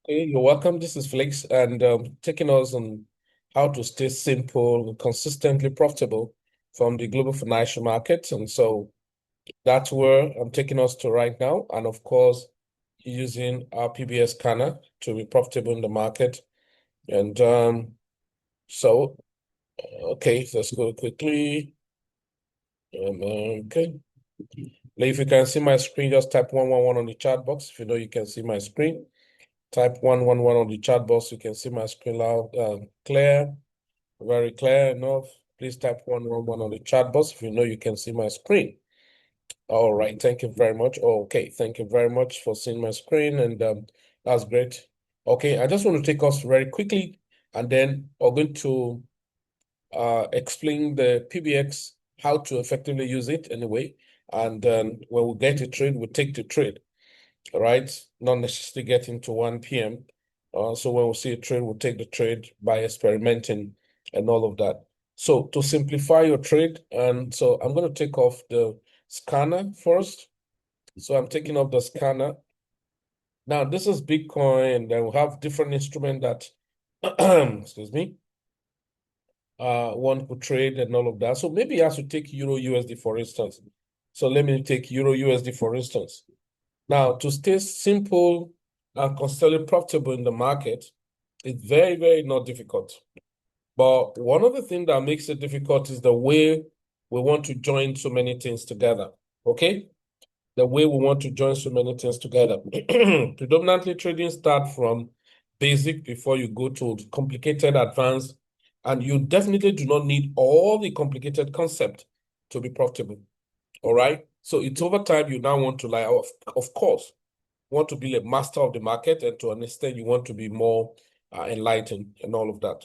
Hey, you're welcome. This is Felix, and taking us on how to stay simple and consistently profitable from the global financial markets. And so that's where I'm taking us to right now. And of course, using our PBS scanner to be profitable in the market. And so, okay, let's go quickly. Okay. Now, if you can see my screen, just type 111 on the chat box. If you know you can see my screen. Type 111 on the chat box. You can see my screen loud, clear, very clear enough. Please type 111 on the chat box if you know you can see my screen. All right, thank you very much. Okay, thank you very much for seeing my screen, and that's great. Okay, I just want to take us very quickly, and then we're going to explain the PBX, how to effectively use it anyway. And then when we get a trade, we take the trade. All right, not necessarily getting to 1 p.m. So when we see a trade, we'll take the trade by experimenting and all of that. So to simplify your trade, and so I'm going to take off the scanner first. So I'm taking off the scanner. Now this is Bitcoin, and then we have different instruments that, excuse me, one could trade and all of that. So maybe I should take Euro USD for instance. So let me take Euro USD for instance. Now, to stay simple and constantly profitable in the market, it's very, very not difficult. But one of the things that makes it difficult is the way we want to join so many things together. Okay? The way we want to join so many things together. Predominantly, trading start from basic before you go to complicated, advanced, and you definitely do not need all the complicated concept to be profitable. All right? So it's over time you now want to like, of course, want to be a master of the market, and to understand you want to be more enlightened and all of that.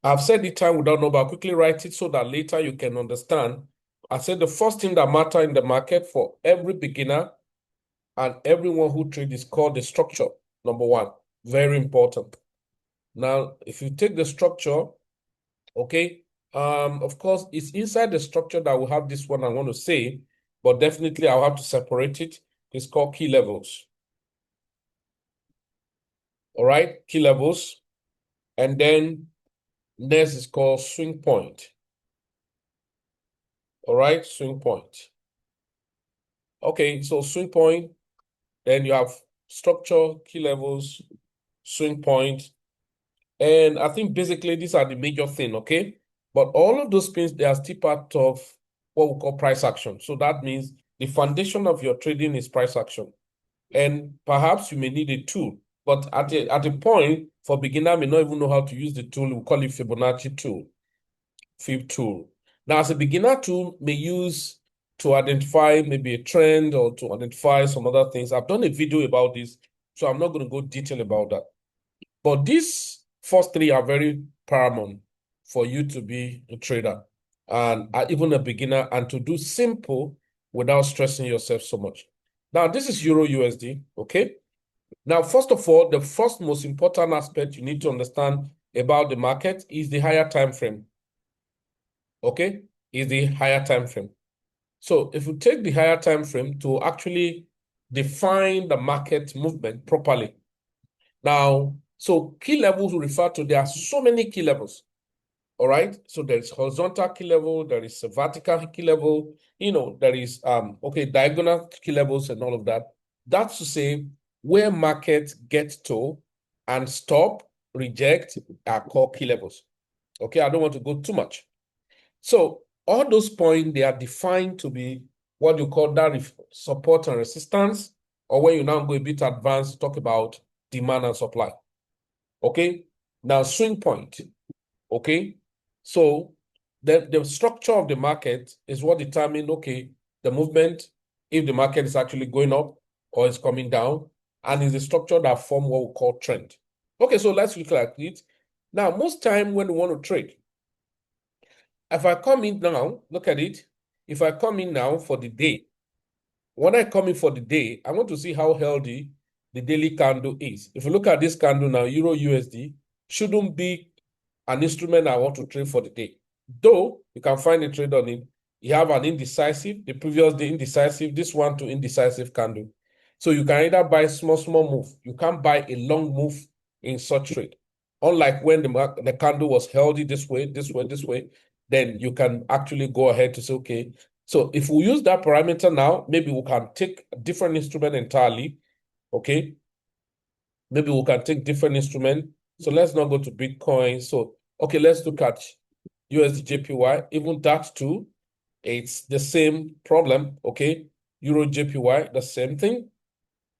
I've said it time without number. I'll quickly write it so that later you can understand. I said the first thing that matter in the market for every beginner and everyone who trades is called the structure. Number one, very important. Now, if you take the structure, okay, of course, it's inside the structure that we have this one I want to say, but definitely I'll have to separate it. It's called key levels. All right, key levels. And then next is called swing point. All right, swing point. Okay, so swing point, then you have structure, key levels, swing point. And I think basically these are the major thing, okay? But all of those things, they are still part of what we call price action. So that means the foundation of your trading is price action. And perhaps you may need a tool, but at a point, for beginner may not even know how to use the tool, we call it Fibonacci tool. Fib tool. Now, as a beginner tool may use to identify maybe a trend or to identify some other things. I've done a video about this, so I'm not going to go detail about that. But these first three are very paramount for you to be a trader and even a beginner, and to do simple without stressing yourself so much. Now, this is Euro USD, okay? Now, first of all, the first most important aspect you need to understand about the market is the higher time frame. Okay, is the higher time frame. So if you take the higher time frame to actually define the market movement properly. Now, so key levels will refer to, there are so many key levels. All right. So there is horizontal key level, there is a vertical key level, there is okay, diagonal key levels and all of that. That's to say where markets get to and stop, reject are called key levels. Okay, I don't want to go too much. So all those points, they are defined to be what you call that support and resistance, or when you now go a bit advanced, talk about demand and supply. Okay, now swing point. Okay, so the structure of the market is what determines, okay, the movement, if the market is actually going up or is coming down, and is the structure that form what we call trend. Okay, so let's look at it. Now, most time when we want to trade, if I come in now, look at it. If I come in now for the day, when I come in for the day, I want to see how healthy the daily candle is. If you look at this candle now, Euro USD shouldn't be an instrument I want to trade for the day. Though you can find a trade on it. You have an indecisive, the previous day indecisive, this one to indecisive candle. So you can either buy small move. You can't buy a long move in such trade. Unlike when the candle was held this way, then you can actually go ahead to say, okay, so if we use that parameter now, maybe we can take a different instrument entirely, okay? Maybe we can take different instrument. So let's not go to Bitcoin. So, okay, let's look at USD Even that too, it's the same problem, okay? Euro JPY, the same thing.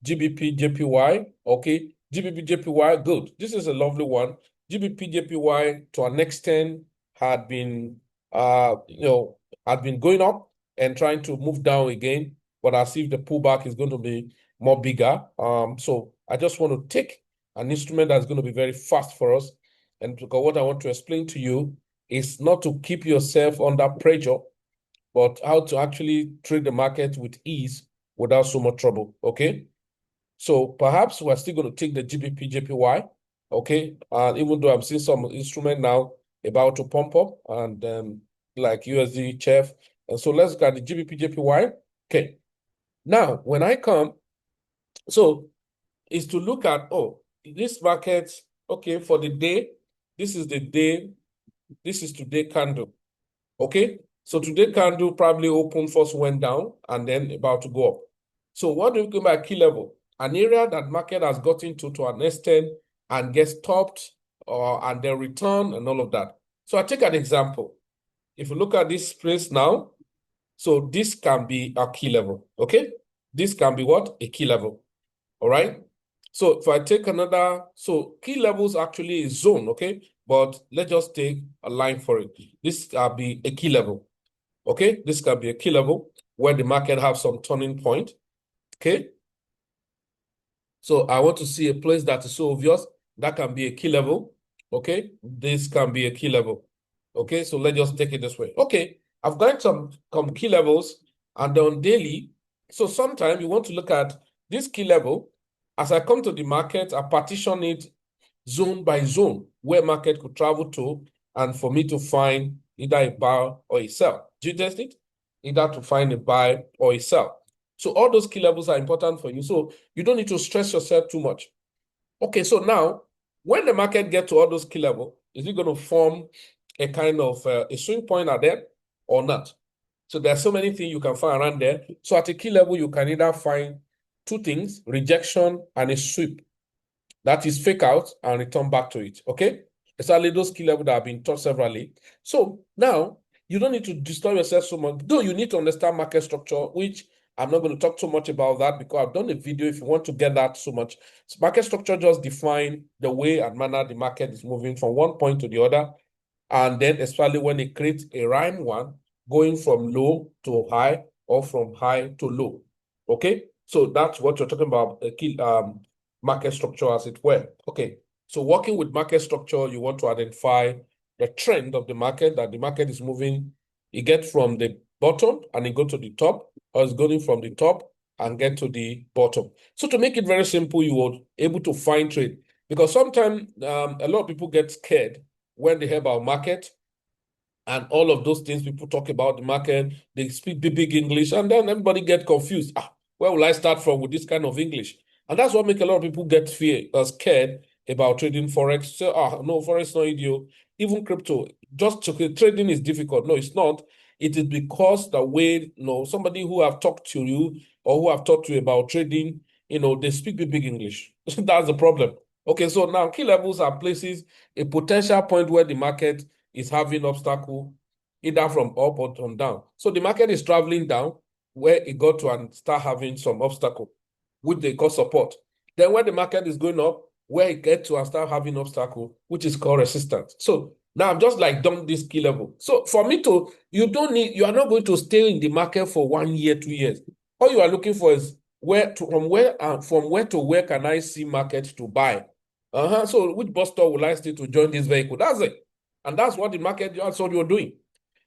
GBP JPY, okay? GBP JPY, good. This is a lovely one. GBP JPY to an extent had been, had been going up and trying to move down again, but as if the pullback is going to be more bigger. So I just want to take an instrument that's going to be very fast for us. And because what I want to explain to you is not to keep yourself under pressure, but how to actually trade the market with ease without so much trouble, okay? So perhaps we're still going to take the GBP JPY, okay? And even though I'm seeing some instrument now about to pump up and like USD Chef. And so let's look at the GBP JPY. Okay. Now, when I come, so is to look at, oh, this market, okay, for the day, this is the day, this is today candle, okay? So today candle probably opened, first went down, and then about to go up. So what do we mean by key level? An area that market has gotten to an extent and gets stopped and then return and all of that. So I take an example. If you look at this place now, so this can be a key level, okay? This can be what? A key level, all right? So if I take another, so key levels actually is zone, okay? But let's just take a line for it. This can be a key level, okay? This can be a key level where the market have some turning point, okay? So I want to see a place that is so obvious. That can be a key level, okay? This can be a key level, okay? So let's just take it this way. Okay, I've got some key levels and on daily. So sometimes you want to look at this key level. As I come to the market, I partition it zone by zone where market could travel to and for me to find either a buy or a sell. Do you test it? Either to find a buy or a sell. So all those key levels are important for you. So you don't need to stress yourself too much. Okay, so now when the market gets to all those key levels, is it going to form a kind of a swing point at them or not? So there's so many things you can find around there. So at a key level, you can either find two things, rejection and a sweep. That is fake out and return back to it, okay? Exactly those key levels that have been taught severally. So now you don't need to disturb yourself so much, though you need to understand market structure, which I'm not going to talk too much about that because I've done a video if you want to get that so much. So market structure just define the way and manner the market is moving from one point to the other. And then especially when it creates a rhyme one, going from low to high or from high to low, okay? So that's what you're talking about, key market structure as it were. Okay, so working with market structure, you want to identify the trend of the market, that the market is moving. You get from the bottom and it go to the top, or it's going from the top and get to the bottom. So to make it very simple, you are able to find trade. Because sometimes a lot of people get scared when they hear about market and all of those things people talk about the market, they speak big English, and then everybody get confused. Where will I start from with this kind of English? And that's what makes a lot of people get scared about trading Forex. Say, no, Forex not idiot. Even crypto, trading is difficult. No, it's not. It is because the way, somebody who have talked to you or who have talked to you about trading, they speak big English. That's the problem. Okay, so now key levels are places, a potential point where the market is having obstacle either from up or from down. So the market is traveling down where it got to and start having some obstacle, which they call support. Then when the market is going up, where it get to and start having obstacle, which is called resistance. So now I'm just like done this key level. So for me to, you are not going to stay in the market for 1 year, 2 years. All you are looking for is from where to where can I see market to buy? So which bus stop will I stay to join this vehicle? That's it. And that's what that's what you're doing.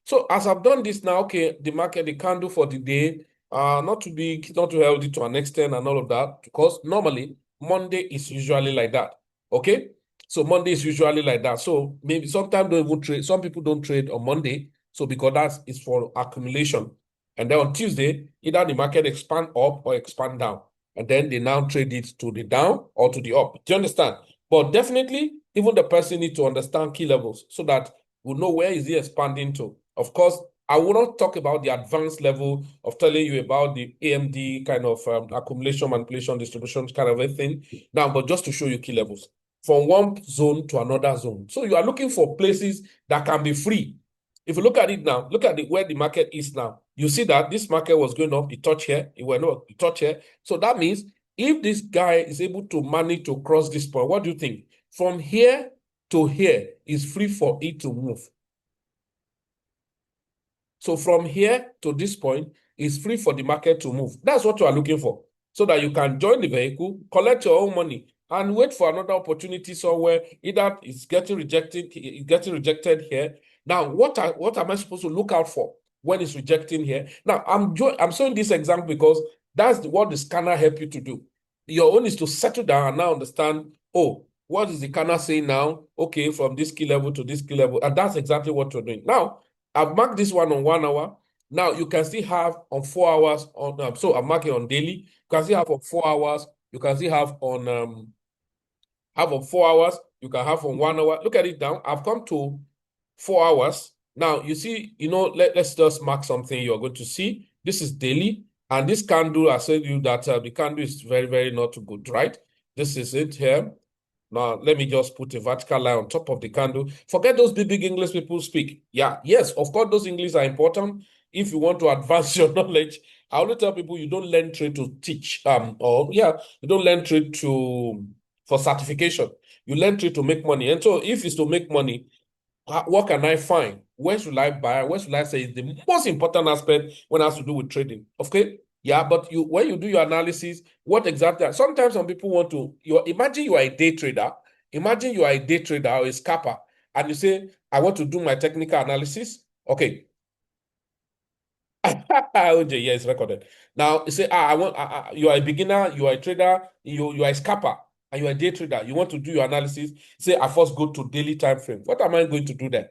So as I've done this now, okay, the market, the candle for the day, not too big, not too healthy to an extent and all of that, because normally Monday is usually like that, okay? So Monday is usually like that. So maybe sometimes don't even trade. Some people don't trade on Monday. So because that is for accumulation. And then on Tuesday, either the market expand up or expand down. And then they now trade it to the down or to the up. Do you understand? But definitely, even the person needs to understand key levels so that we'll know where is he expanding to. Of course, I will not talk about the advanced level of telling you about the AMD kind of accumulation, manipulation, distribution kind of a thing now, but just to show you key levels from one zone to another zone. So you are looking for places that can be free. If you look at it now, look at where the market is now. You see that this market was going up, it touched here, it went up, it touched here. So that means if this guy is able to manage to cross this point, what do you think? From here to here is free for it to move. So from here to this point is free for the market to move. That's what you are looking for. So that you can join the vehicle, collect your own money, and wait for another opportunity somewhere. Either it's getting rejected here. Now, what am I supposed to look out for when it's rejecting here? Now, I'm showing this example because that's what the scanner help you to do. Your own is to settle down and now understand, oh, what is the scanner saying now? Okay, from this key level to this key level. And that's exactly what you're doing. Now, I've marked this one on 1 hour. Now you can still have on 4 hours on so I'm marking on daily. You can still have on 4 hours. You can still have on 4 hours. You can have on 1 hour. Look at it down. I've come to 4 hours. Now you see, let's just mark something you're going to see. This is daily, and this candle, I said you that the candle is very, very not good, right? This is it here. Now, let me just put a vertical line on top of the candle. Forget those big English people speak. Yeah, yes, of course, those English are important if you want to advance your knowledge. I always tell people you don't learn trade to teach, you don't learn trade for certification. You learn trade to make money. And so if it's to make money, what can I find? Where should I buy? Where should I say is the most important aspect when it has to do with trading? Okay. Yeah, but when you do your analysis, what exactly? Sometimes some people want to. Imagine you are a day trader. Imagine you are a day trader or a scalper, and you say, "I want to do my technical analysis." Okay, OJ, yeah, it's recorded. Now you say, "I want." You are a beginner. You are a trader. You are a scalper, and you are a day trader. You want to do your analysis. Say, "I first go to daily time frame." What am I going to do there?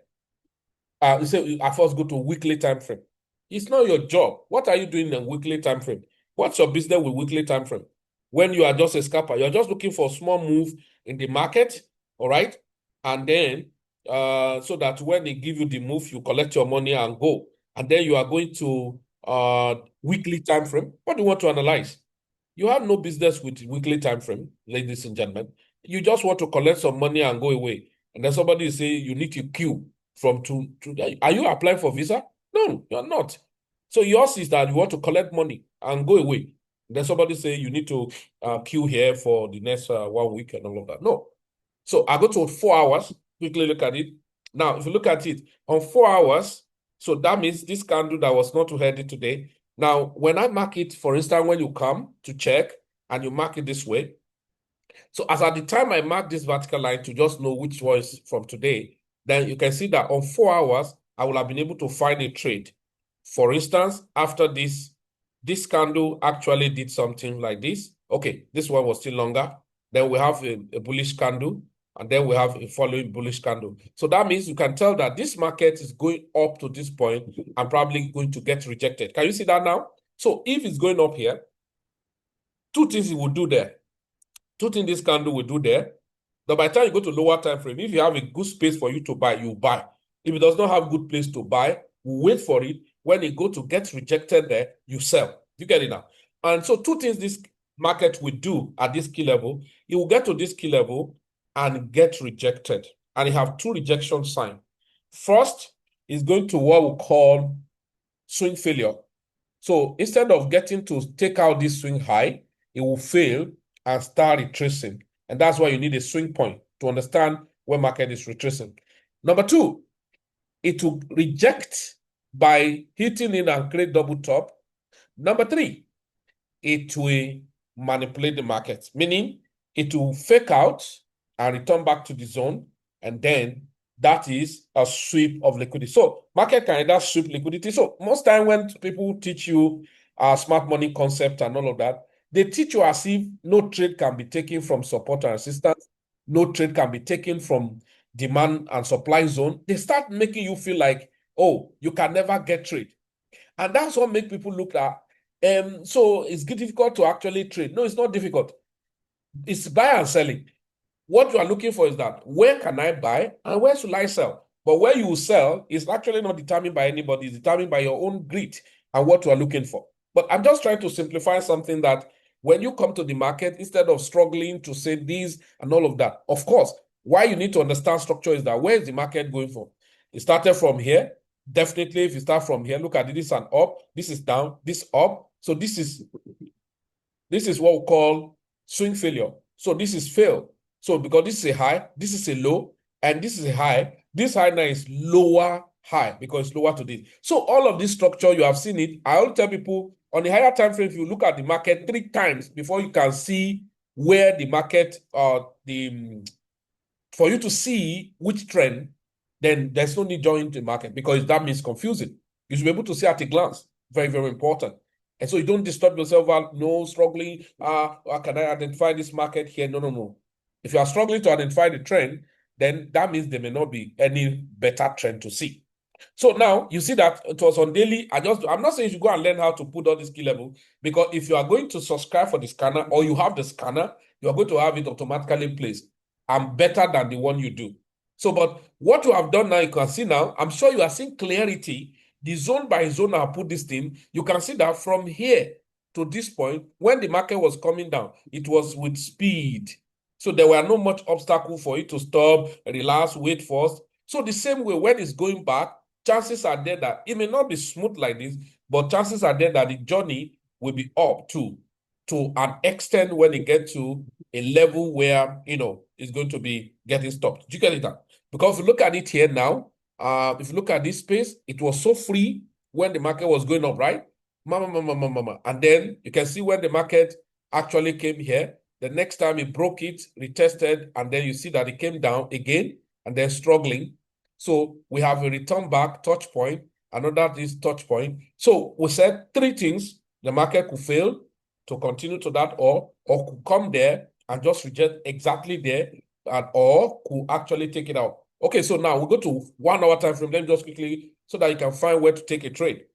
You say I first go to weekly time frame. It's not your job. What are you doing in a weekly time frame? What's your business with weekly time frame? When you are just a scalper, you're just looking for a small move in the market, all right? And then so that when they give you the move, you collect your money and go. And then you are going to weekly time frame. What do you want to analyze? You have no business with weekly time frame, ladies and gentlemen. You just want to collect some money and go away. And then somebody say you need to queue from to are you applying for visa? No, you're not. So yours is that you want to collect money and go away. And then somebody say you need to queue here for the next 1 week and all of that. No. So I go to 4 hours, quickly look at it. Now, if you look at it on 4 hours, so that means this candle that was not too heavy today. Now, when I mark it, for instance, when you come to check and you mark it this way, so as at the time I mark this vertical line to just know which one is from today, then you can see that on 4 hours, I will have been able to find a trade. For instance, after this candle actually did something like this. Okay, this one was still longer. Then we have a bullish candle, and then we have a following bullish candle. So that means you can tell that this market is going up to this point and probably going to get rejected. Can you see that now? So if it's going up here, two things it will do there. Two things this candle will do there. Now, by the time you go to lower time frame, if you have a good space for you to buy, you buy. If it does not have good place to buy, wait for it. When it go to get rejected there, you sell. You get it now? And so two things this market will do at this key level. It will get to this key level and get rejected. And it have two rejection signs. First is going to what we call swing failure. So instead of getting to take out this swing high, it will fail and start retracing. And that's why you need a swing point to understand where market is retracing. Number two, it will reject by hitting in and create double top. Number three, it will manipulate the market, meaning it will fake out and return back to the zone, and then that is a sweep of liquidity. So market can either sweep liquidity. So most time when people teach you smart money concept and all of that, they teach you as if no trade can be taken from support and resistance, no trade can be taken from demand and supply zone. They start making you feel like, oh, you can never get trade. And that's what makes people look at so it's difficult to actually trade. No, it's not difficult. It's buy and selling. what you are looking for is that where can I buy and where should I sell? But where you sell is actually not determined by anybody, it's determined by your own grit and what you are looking for. But I'm just trying to simplify something that when you come to the market, instead of struggling to say these and all of that, of course, why you need to understand structure is that where is the market going from? It started from here. Definitely, if you start from here, look at it, this is an up, this is down, this up. So this is what we call swing failure. So this is fail. So because this is a high, this is a low, and this is a high, this high now is lower high because it's lower to this. So all of this structure, you have seen it. I will tell people on the higher time frame, if you look at the market 3 times before you can see where the market for you to see which trend, then there's no need joining the market because that means confusing. You should be able to see at a glance. Very, very important. And so you don't disturb yourself out, no struggling. Can I identify this market here? No, no, no. If you are struggling to identify the trend, then that means there may not be any better trend to see. So now you see that it was on daily. I'm not saying you should go and learn how to put all this key level, because if you are going to subscribe for the scanner or you have the scanner, you are going to have it automatically in place and better than the one you do. So, but what you have done now, you can see now, I'm sure you are seeing clarity. The zone by zone, I put this thing. You can see that from here to this point, when the market was coming down, it was with speed. So there were no much obstacle for it to stop, relax, wait first. So the same way, when it's going back, chances are there that it may not be smooth like this, but chances are there that the journey will be up too, to an extent when it gets to a level where, it's going to be getting stopped. Do you get it now? Because if you look at it here now, if you look at this space, it was so free when the market was going up, right? And then you can see when the market actually came here, the next time it broke it, retested, and then you see that it came down again and then struggling. So we have a return back touch point, another is touch point. So we said 3 things: the market could fail to continue to that, or could come there and just reject exactly there, or could actually take it out. Okay, so now we'll go to 1 hour time frame. Let me just quickly, so that you can find where to take a trade.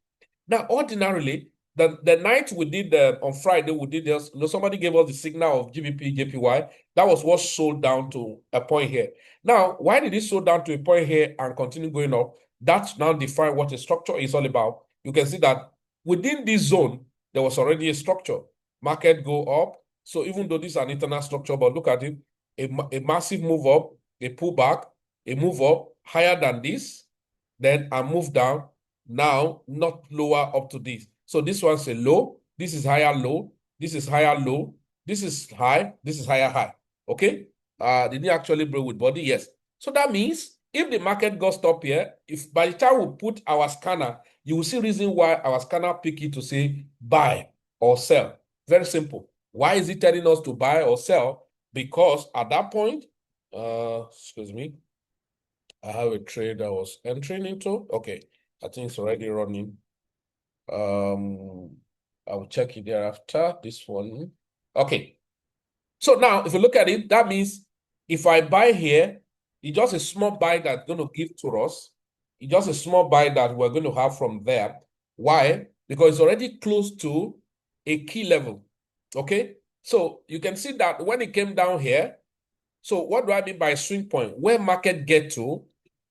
Now, ordinarily, the night we did on Friday, we did this. Somebody gave us the signal of GBP, JPY. That was what sold down to a point here. Now, why did it sold down to a point here and continue going up? That's now define what a structure is all about. You can see that within this zone, there was already a structure. Market go up. So even though this is an internal structure, but look at it, a massive move up, a pullback, a move up higher than this, then a move down, now not lower up to this. So this one's a low, this is higher low, this is higher low, this is high, this is higher high. Okay? Did it actually break with body? Yes. So that means if the market got stopped here, if by the time we put our scanner, you will see reason why our scanner pick it to say buy or sell. Very simple. Why is it telling us to buy or sell? Because at that point, excuse me, I have a trade I was entering into. Okay, I think it's already running. I will check it thereafter. This one. Okay. So now, if you look at it, that means if I buy here, it's just a small buy that's going to give to us. It's just a small buy that we're going to have from there. Why? Because it's already close to a key level. Okay. So you can see that when it came down here, so what do I mean by swing point? Where market get to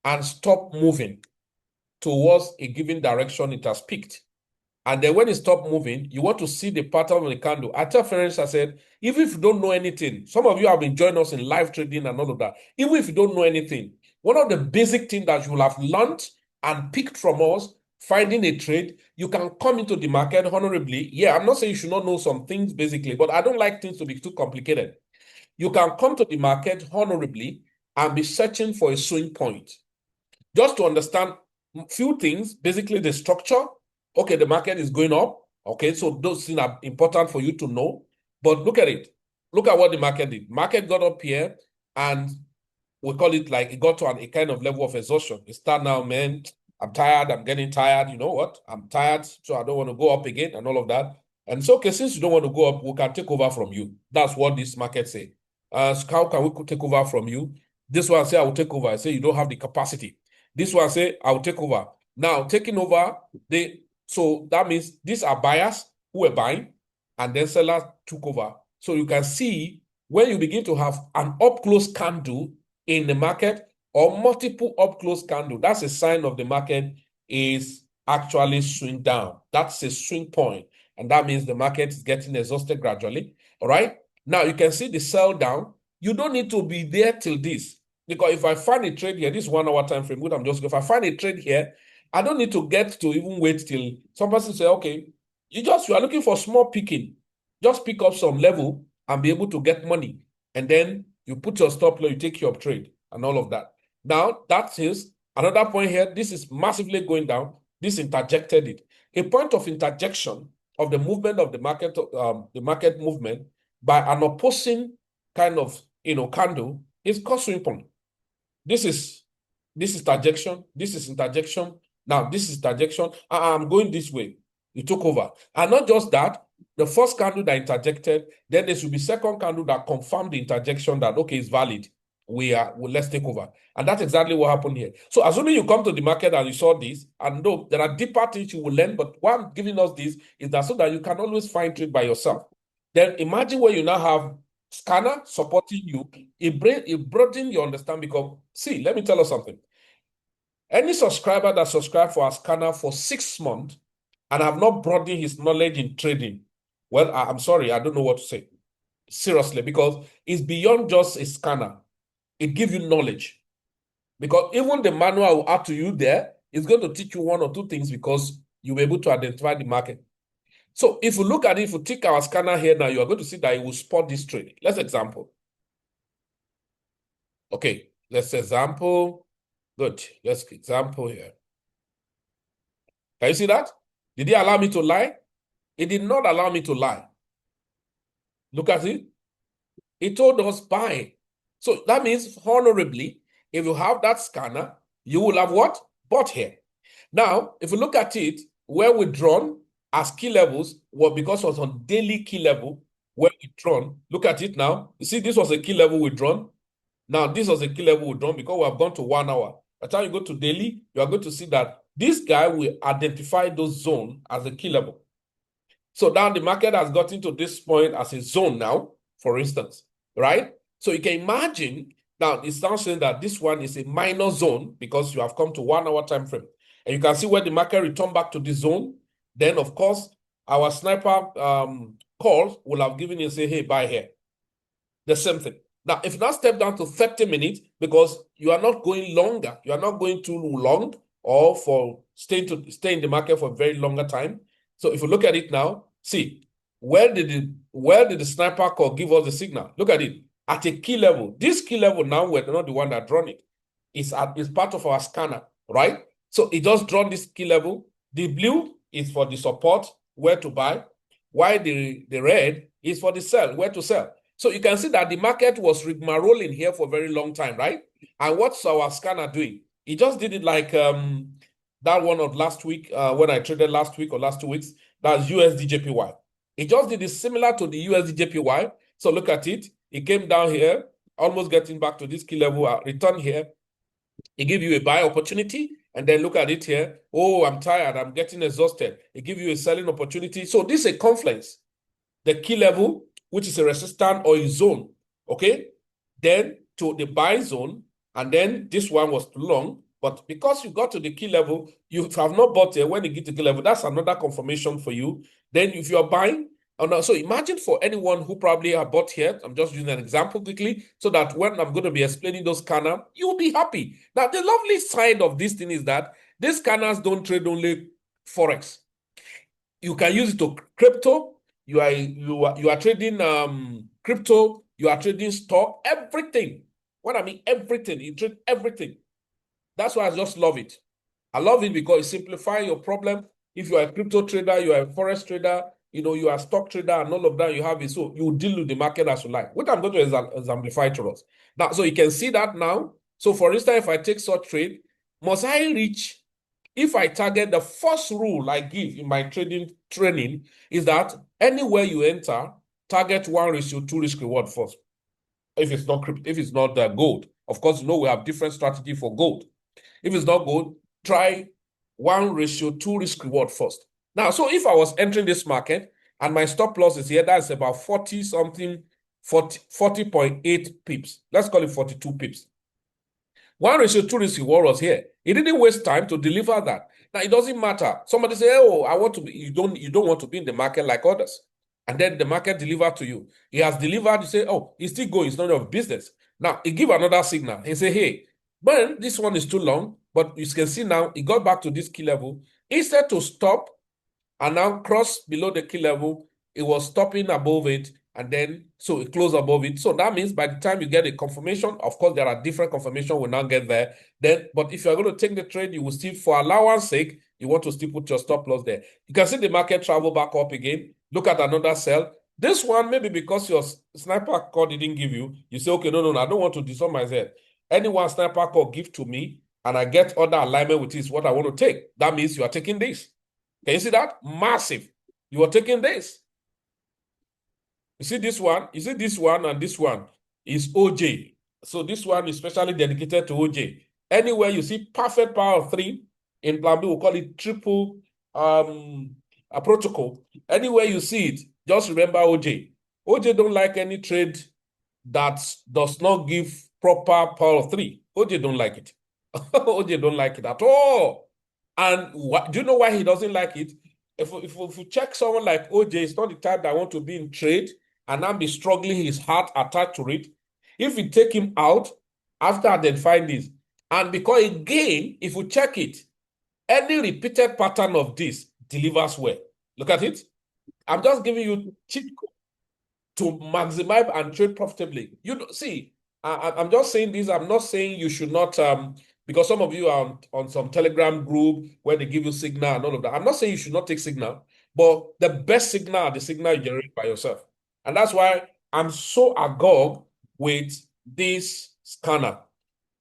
and stop moving towards a given direction it has picked. And then when it stopped moving, you want to see the pattern of the candle. I tell friends, I said, even if you don't know anything, some of you have been joining us in live trading and all of that. Even if you don't know anything, one of the basic things that you will have learned and picked from us, finding a trade, you can come into the market honorably. Yeah, I'm not saying you should not know some things basically, but I don't like things to be too complicated. You can come to the market honorably and be searching for a swing point. Just to understand a few things, basically the structure. Okay, the market is going up. Okay, so those things are important for you to know. But look at it. Look at what the market did. Market got up here and we call it like it got to a kind of level of exhaustion. It start now, man, I'm tired. I'm getting tired. You know what? I'm tired, so I don't want to go up again and all of that. And so, okay, since you don't want to go up, we can take over from you. That's what this market say. So how can we take over from you? This one say, I will take over. I say, you don't have the capacity. This one say, I will take over. Now, taking over, so that means these are buyers who were buying, and then sellers took over. So you can see when you begin to have an up-close candle in the market or multiple up-close candle, that's a sign of the market is actually swing down. That's a swing point, and that means the market is getting exhausted gradually. All right. Now you can see the sell down. You don't need to be there till this, because if I find a trade here, this 1 hour time frame, good, if I find a trade here, I don't need to get to even wait till some person say, okay, you are looking for small picking. Just pick up some level and be able to get money. And then you put your stop loss, you take your trade and all of that. Now, that is another point here. This is massively going down. This interjected it. A point of interjection of the movement of the market movement by an opposing kind of candle is called swing point. This is interjection. This is interjection. Now, this is interjection. I'm going this way. You took over. And not just that, the first candle that interjected, then there should be second candle that confirmed the interjection that, okay, it's valid. Let's take over. And that's exactly what happened here. So assuming you come to the market and you saw this, and no, there are deeper things you will learn, but why I'm giving us this is that so that you can always find trade by yourself. Then imagine where you now have scanner supporting you. It broadens your understanding, because, see, let me tell you something. Any subscriber that subscribed for a scanner for 6 months and have not broadened his knowledge in trading, well, I'm sorry, I don't know what to say. Seriously, because it's beyond just a scanner. It gives you knowledge. Because even the manual I will add to you there is going to teach you 1 or 2 things, because you'll be able to identify the market. So if you look at it, if you take our scanner here now, you are going to see that it will spot this trade. Let's example. Okay, let's example. Good. Let's example here. Can you see that? Did he allow me to lie? It did not allow me to lie. Look at it. It told us buy. So that means, honorably, if you have that scanner, you will have what? Bought here. Now, if you look at it, where withdrawn as key levels, well, because it was on daily key level, where withdrawn, look at it now. You see, this was a key level withdrawn. Now, this was a key level withdrawn because we have gone to 1 hour. By the time you go to daily, you are going to see that this guy will identify those zones as a key level. So now the market has gotten to this point as a zone now, for instance, right? So you can imagine now it's now saying that this one is a minor zone because you have come to 1 hour time frame. And you can see where the market returned back to the zone. Then, of course, our sniper calls will have given you say, hey, buy here. The same thing. Now, if you now step down to 30 minutes, because you are not going longer, you are not going too long or for stay in the market for a very longer time. So if you look at it now, see, where did the sniper call give us the signal? Look at it. At a key level. This key level now, we're not the one that drawn it. It's part of our scanner, right? So it just drawn this key level. The blue is for the support, where to buy, while the red is for the sell, where to sell. So you can see that the market was rigmaroling here for a very long time, right? And what's our scanner doing? It just did it like that one of last week, when I traded last week or last 2 weeks, that's USD-JPY. It just did it similar to the USD-JPY. So look at it. It came down here, almost getting back to this key level, return here. It gives you a buy opportunity, and then look at it here. Oh, I'm tired. I'm getting exhausted. It gives you a selling opportunity. So this is a confluence. The key level, which is a resistance or a zone, okay? Then to the buy zone, and then this one was too long, but because you got to the key level, you have not bought it. When you get to the key level, that's another confirmation for you. Then if you're buying, so imagine for anyone who probably have bought here, I'm just using an example quickly, so that when I'm going to be explaining those scanners, you'll be happy. Now, the lovely side of this thing is that these scanners don't trade only Forex. You can use it to crypto. You are trading crypto, you are trading stock, everything. What I mean, everything. You trade everything. That's why I just love it. I love it because it simplifies your problem. If you are a crypto trader, you are a forex trader, you are a stock trader, and all of that, you have it. So you deal with the market as you like. What I'm going to exemplify to us. Now, so you can see that now. So for instance, if I take such trade, must I reach, if I target, the first rule I give in my trading training is that anywhere you enter, target 1:2 risk reward first. If it's not gold. Of course, we have different strategy for gold. If it's not gold, try 1:2 risk reward first. Now, so if I was entering this market and my stop loss is here, that's about 40 something 40.8 pips. Let's call it 42 pips. 1:2 was here. He didn't waste time to deliver that. Now it doesn't matter. Somebody say, "Oh, I want to be." You don't want to be in the market like others, and then the market deliver to you. He has delivered. You say, "Oh, he's still going. It's none of business." Now he give another signal. He say, "Hey, man, this one is too long." But you can see now he got back to this key level. Instead to stop and now cross below the key level, it was stopping above it, and then so it closed above it. So that means by the time you get a confirmation, of course, there are different confirmation will now get there. Then, but if you're going to take the trade, you will still, for allowance sake, you want to still put your stop loss there. You can see the market travel back up again. Look at another sell. This one, maybe because your sniper call didn't give you, you say, okay, no, I don't want to disturb myself. Anyone sniper call give to me, and I get other alignment with this, what I want to take. That means you are taking this. Can you see that? Massive. You are taking this. You see this one? You see this one and this one is OJ. So this one is specially dedicated to OJ. Anywhere you see perfect power of 3, in plan B, we'll call it triple a protocol. Anywhere you see it, just remember OJ. OJ don't like any trade that does not give proper power of 3. OJ don't like it. OJ don't like it at all. And do you know why he doesn't like it? If you check someone like OJ, it's not the type that want to be in trade and now be struggling his heart attached to it. If you take him out after identifying this, and because again, if you check it, any repeated pattern of this delivers well. Look at it. I'm just giving you cheat code to maximize and trade profitably. You know, see, I'm just saying this. I'm not saying you should not because some of you are on some Telegram group where they give you signal and all of that. I'm not saying you should not take signal, but the best signal are the signal you generate by yourself. And that's why I'm so agog with this scanner.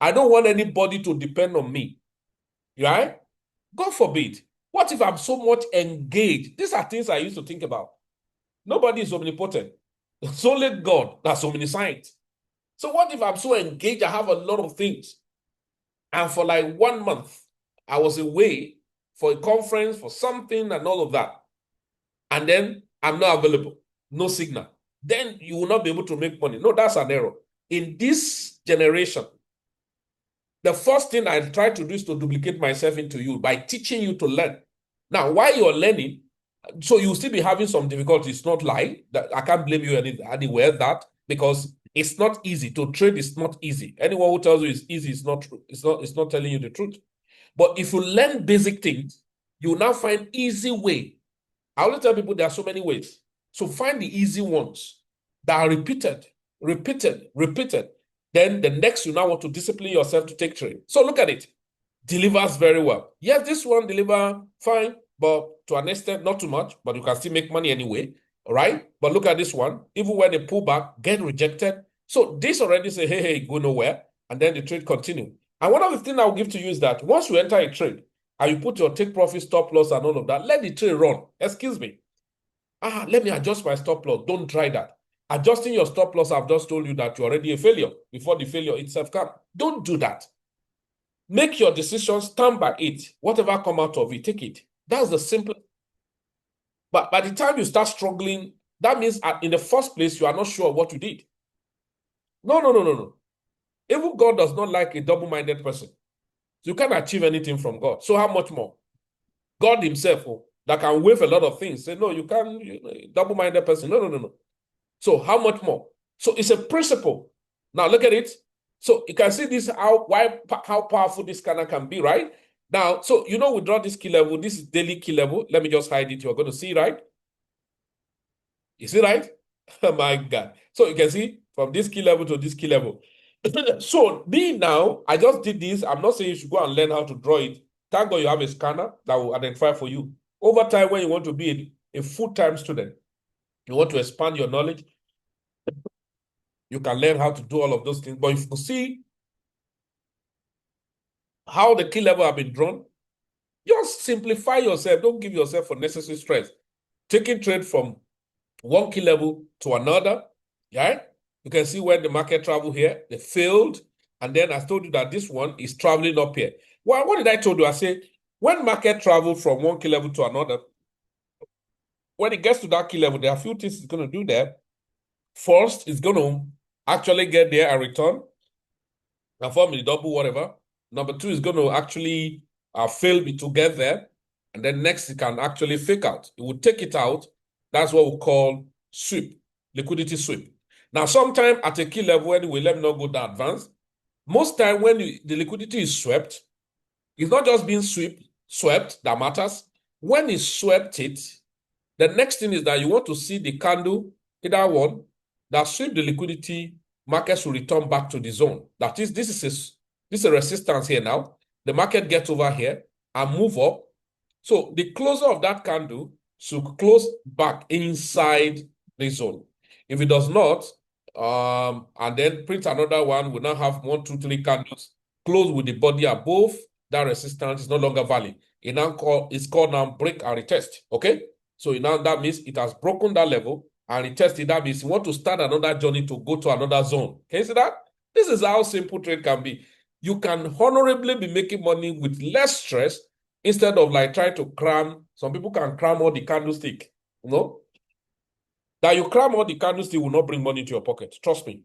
I don't want anybody to depend on me. Right? God forbid. What if I'm so much engaged? These are things I used to think about. Nobody is omnipotent. It's only God that's omniscient. So what if I'm so engaged, I have a lot of things, and for like 1 month, I was away for a conference, for something and all of that, and then I'm not available, no signal. Then you will not be able to make money. No, that's an error. In this generation, the first thing I try to do is to duplicate myself into you by teaching you to learn. Now, while you're learning, so you'll still be having some difficulties, not lie. I can't blame you anywhere that, because it's not easy to trade. It's not easy. Anyone who tells you it's easy is not true. It's not telling you the truth. But if you learn basic things, you will now find easy way. I always tell people there are so many ways. So find the easy ones that are repeated. Then the next you now want to discipline yourself to take trade. So look at it. Delivers very well. Yes, this one deliver fine, but to an extent, not too much, but you can still make money anyway. All right. But look at this one. Even when they pull back, get rejected. So this already say, hey, go nowhere. And then the trade continue. And one of the things I'll give to you is that once you enter a trade and you put your take profit, stop loss, and all of that, let the trade run. Excuse me. Let me adjust my stop loss. Don't try that. Adjusting your stop loss, I've just told you that you're already a failure before the failure itself comes. Don't do that. Make your decision, stand by it. Whatever come out of it, take it. That's the simple. But by the time you start struggling, that means in the first place, you are not sure what you did. No. Even God does not like a double-minded person. So you can't achieve anything from God. So how much more? God himself, that can waive a lot of things, say, no, you can't, double-minded person. No. So how much more? So it's a principle. Now look at it. So you can see this, how powerful this scanner can be, right? Now, so we draw this key level. This is daily key level. Let me just hide it. You're going to see, right? You see, right? Oh my God. So you can see from this key level to this key level. So now, I just did this. I'm not saying you should go and learn how to draw it. Thank God you have a scanner that will identify for you. Over time, when you want to be a full-time student, you want to expand your knowledge, you can learn how to do all of those things. But if you see how the key level have been drawn, just simplify yourself. Don't give yourself unnecessary stress. Taking trade from one key level to another, right? You can see when the market travel here, they failed. And then I told you that this one is traveling up here. Well, what did I told you? I said, when market travel from one key level to another, when it gets to that key level, there are a few things it's going to do there. First, it's going to actually get there and return and form a double whatever. Number two is going to actually fail to get there. And then next, it can actually fake out. It will take it out. That's what we call sweep, liquidity sweep. Now, sometime at a key level, anyway, let me not go that advanced. Most time when the liquidity is swept, it's not just being swept that matters. When it's swept it, the next thing is that you want to see the candle, either one, that sweep the liquidity, markets will return back to the zone. That is, this is a resistance here now. The market gets over here and move up. So the closer of that candle should close back inside the zone. If it does not, and then print another one, we now have 1, 2, 3 candles close with the body above that resistance is no longer valid. It's called now break and retest. Okay, so now that means it has broken that level and retested. That means you want to start another journey to go to another zone. Can you see that? This is how simple trade can be. You can honorably be making money with less stress instead of like trying to cram. Some people can cram all the candlestick, you know. That you cram all the candlestick will not bring money into your pocket. Trust me.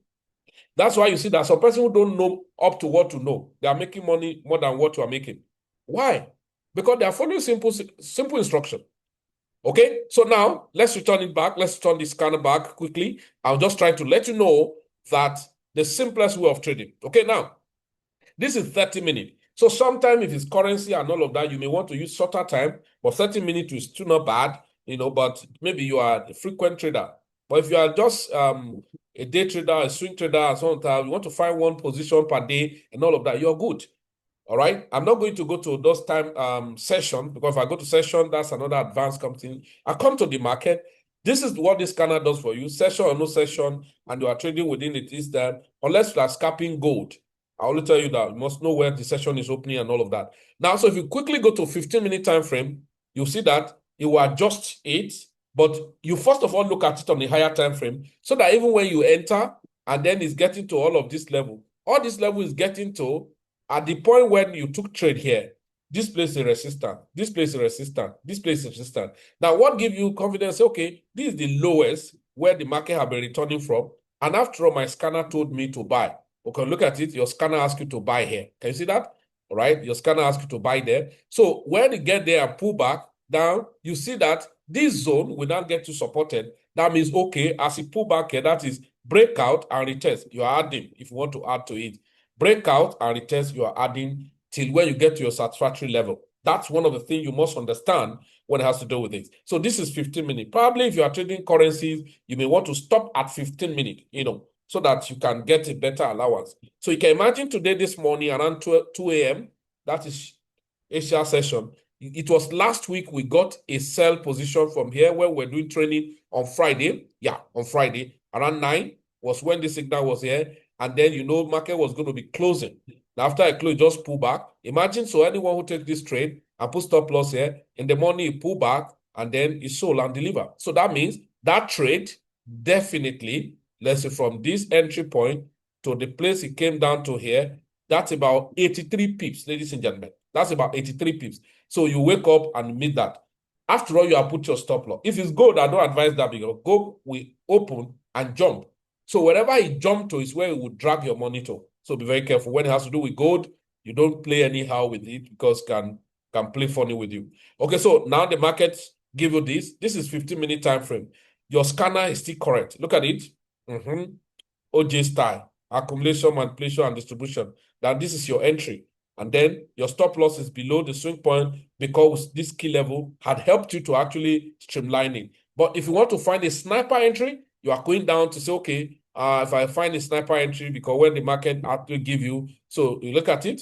That's why you see that some people who don't know up to what to know, they are making money more than what you are making. Why? Because they are following simple instruction. Okay, so now let's return it back. Let's turn the scanner back quickly. I'll just try to let you know that the simplest way of trading. Okay, now this is 30 minutes. So sometimes if it's currency and all of that, you may want to use shorter time, but 30 minutes is still not bad, you know, but maybe you are a frequent trader. But if you are just a day trader, a swing trader, and so on, you want to find one position per day and all of that, you're good. All right. I'm not going to go to those time session, because if I go to session, that's another advanced company. I come to the market. This is what this scanner does for you, session or no session, and you are trading within it is that unless you are scalping gold. I will tell you that you must know where the session is opening and all of that. Now, so if you quickly go to 15-minute time frame, you'll see that it will adjust it, but you first of all look at it on the higher time frame, so that even when you enter and then it's getting to all this level is getting to at the point when you took trade here, this place is resistant, this place is resistant, this place is resistant. Now, what gives you confidence? Okay, this is the lowest where the market have been returning from, and after all, my scanner told me to buy. Okay, look at it. Your scanner asks you to buy here. Can you see that? All right. Your scanner asks you to buy there. So when you get there and pull back down, you see that this zone will not get you supported. That means, okay, as you pull back here, that is breakout and retest. You are adding if you want to add to it. Breakout and retest, you are adding till when you get to your satisfactory level. That's one of the things you must understand when it has to do with it. So this is 15 minutes. Probably if you are trading currencies, you may want to stop at 15 minutes, you know, so that you can get a better allowance. So you can imagine today, this morning around 2 a.m., that is Asia session. It was last week we got a sell position from here where we're doing training on Friday. Yeah, on Friday, around 9 was when the signal was here. And then, you know, market was going to be closing. Now, after I close, just pull back. Imagine, so anyone who takes this trade and put stop loss here, in the morning, you pull back and then you sold and deliver. So that means that trade definitely, let's say from this entry point to the place it came down to here, that's about 83 pips, ladies and gentlemen. That's about 83 pips. So you wake up and meet that. After all, you have put your stop loss. If it's gold, I don't advise that because gold will open and jump. So wherever it jump to is where it would drag your money to. So be very careful. When it has to do with gold, you don't play anyhow with it because can play funny with you. Okay, so now the markets give you this. This is 15-minute time frame. Your scanner is still correct. Look at it. OJ style, accumulation, manipulation, and distribution. Now this is your entry. And then your stop loss is below the swing point because this key level had helped you to actually streamline it. But if you want to find a sniper entry, you are going down to say, okay, if I find a sniper entry, because when the market actually give you, so you look at it,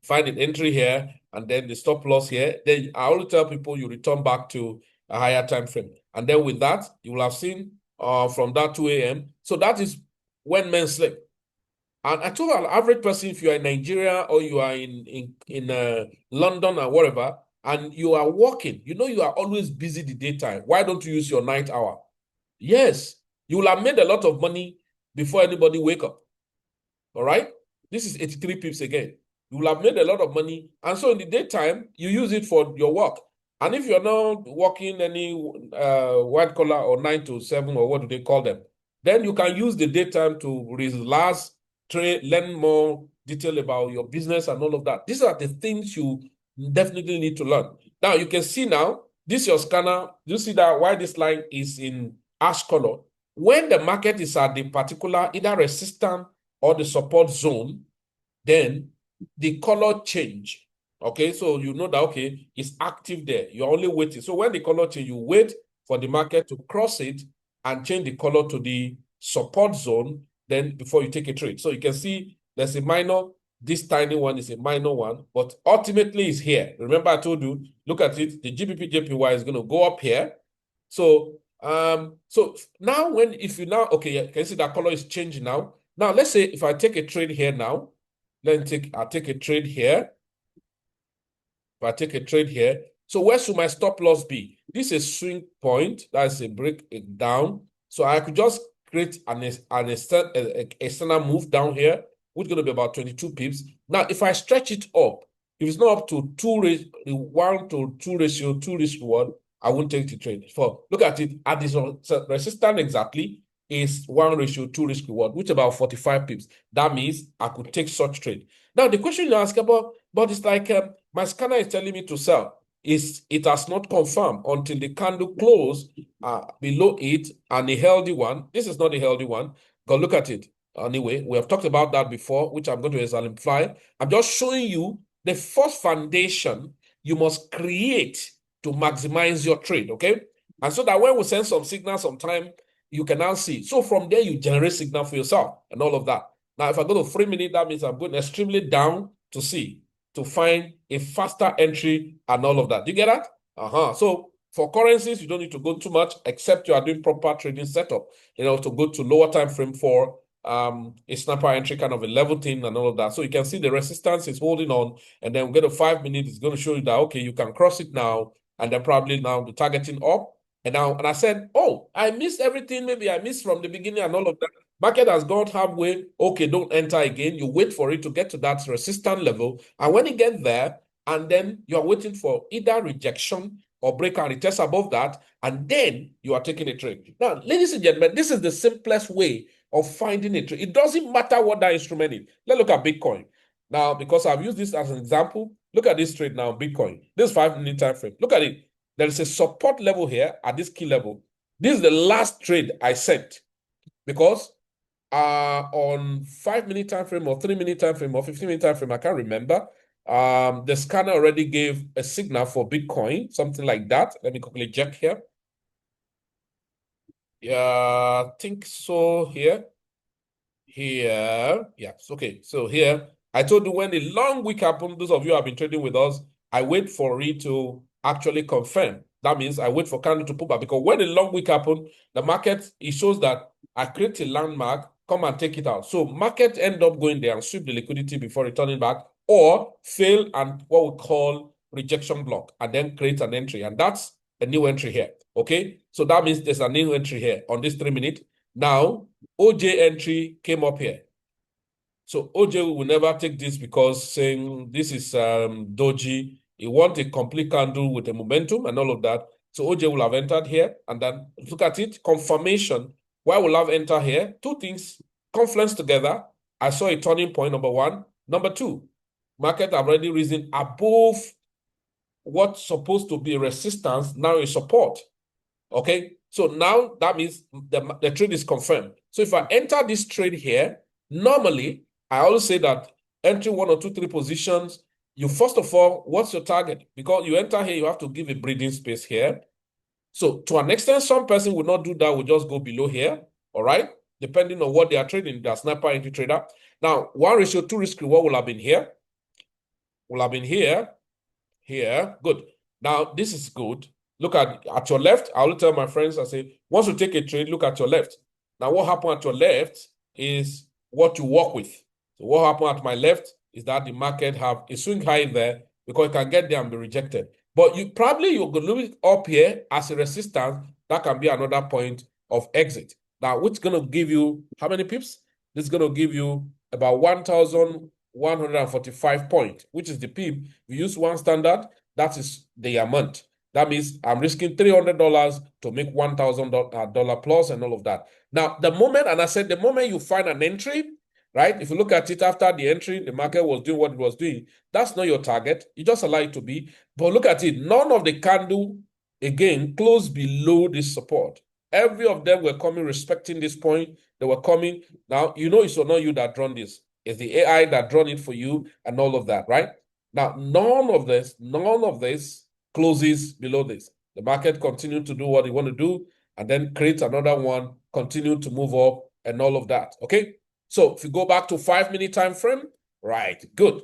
find an entry here, and then the stop loss here, then I always tell people you return back to a higher time frame. And then with that, you will have seen from that 2 a.m. So that is when men sleep. And I told an average person, if you are in Nigeria or you are in London or whatever, and you are working, you know you are always busy the daytime. Why don't you use your night hour? Yes, you will have made a lot of money before anybody wake up. All right? This is 83 pips again. You will have made a lot of money. And so in the daytime, you use it for your work. And if you're not working any white collar or 9 to 7 or what do they call them? Then you can use the daytime to relax, trade, learn more detail about your business and all of that. These are the things you definitely need to learn. Now you can see now, this is your scanner. You see that why this line is in ash color. When the market is at the particular either resistance or the support zone, then the color change. Okay, so you know that, okay, it's active there. You're only waiting. So when the color change, you wait for the market to cross it and change the color to the support zone, then before you take a trade. So you can see there's a minor, this tiny one is a minor one, but ultimately it's here. Remember I told you, look at it, the GBP JPY is going to go up here. So now if you now, okay, can you see that color is changing now? Now let's say if I take a trade here now, I'll take a trade here. If I take a trade here, so where should my stop loss be? This is a swing point. That's a break down. So I could just create an external move down here, which is going to be about 22 pips. Now, if I stretch it up, if it's not up to 1 to 2 ratio, 2 risk reward, I won't take the trade. Look at it, at this resistance exactly is 1 ratio, 2 risk reward, which is about 45 pips. That means I could take such trade. Now, the question you ask about, but it's like my scanner is telling me to sell. It has not confirmed until the candle close below it and a healthy one. This is not a healthy one, but look at it. Anyway, we have talked about that before, which I'm going to exemplify. I'm just showing you the first foundation you must create to maximize your trade, okay? And so that when we send some signal sometime, you can now see. So from there, you generate signal for yourself and all of that. Now, if I go to 3 minutes, that means I'm going extremely down to see, to find a faster entry and all of that. Do you get that? So for currencies, you don't need to go too much, except you are doing proper trading setup, to go to lower time frame for a snapper entry kind of a level thing and all of that. So you can see the resistance is holding on, and then we get to 5 minutes, it's going to show you that, okay, you can cross it now, and then probably now the targeting up. And I said, oh, I missed everything. Maybe I missed from the beginning and all of that. Market has gone halfway. Okay, don't enter again. You wait for it to get to that resistance level. And when you get there, and then you're waiting for either rejection or breakout retest above that, and then you are taking a trade. Now, ladies and gentlemen, this is the simplest way of finding a trade. It doesn't matter what that instrument is. Let's look at Bitcoin. Now, because I've used this as an example, look at this trade now, Bitcoin. This 5-minute time frame. Look at it. There is a support level here at this key level. This is the last trade I sent, because on 5-minute time frame or 3-minute time frame or 15-minute time frame, I can't remember. The scanner already gave a signal for Bitcoin, something like that. Let me quickly check here. Yeah, I think so here. Yes, okay. So here, I told you when the long week happened, those of you who have been trading with us, I wait for it to actually confirm. That means I wait for candle to pull back, because when the long week happened, the market, it shows that I create a landmark, come and take it out. So market end up going there and sweep the liquidity before returning back, or fail and what we call rejection block, and then create an entry. And that's a new entry here. Okay, so that means there's a new entry here on this 3-minute. Now, OJ entry came up here. So OJ will never take this, because saying this is doji, he wants a complete candle with a momentum and all of that. So OJ will have entered here, and then look at it, confirmation. Why will have entered here? Two things confluence together. I saw a turning point, number one. Number two, market have already risen above what's supposed to be resistance, now is support. Okay, so now that means the trade is confirmed. So if I enter this trade here, normally I always say that entering 1 or 2, 3 positions, you first of all, what's your target? Because you enter here, you have to give a breathing space here. So to an extent, some person will not do that, will just go below here, all right? Depending on what they are trading, they are sniper entry trader. Now, 1 ratio, 2 risk reward will have been here. Will have been here. Good. Now, this is good. Look at your left. I will tell my friends, I say, once you take a trade, look at your left. Now, what happened at your left is what you work with. So what happened at my left is that the market have a swing high there, because it can get there and be rejected. But you're going to look up here as a resistance. That can be another point of exit. Now, which is going to give you how many pips? This is going to give you about 1,145 points, which is the pip. We use 1 standard. That is the amount. That means I'm risking $300 to make $1,000 plus and all of that. Now, the moment, and I said, the moment you find an entry, right? If you look at it after the entry, the market was doing what it was doing. That's not your target. You just allow it to be. But look at it. None of the candle, again, closed below this support. Every of them were coming respecting this point. They were coming. Now, you know it's not you that drawn this. It's the AI that drawn it for you and all of that, right? Now, none of this closes below this. The market continued to do what they want to do and then create another one, continue to move up and all of that. Okay. So if you go back to 5-minute time frame, right, good.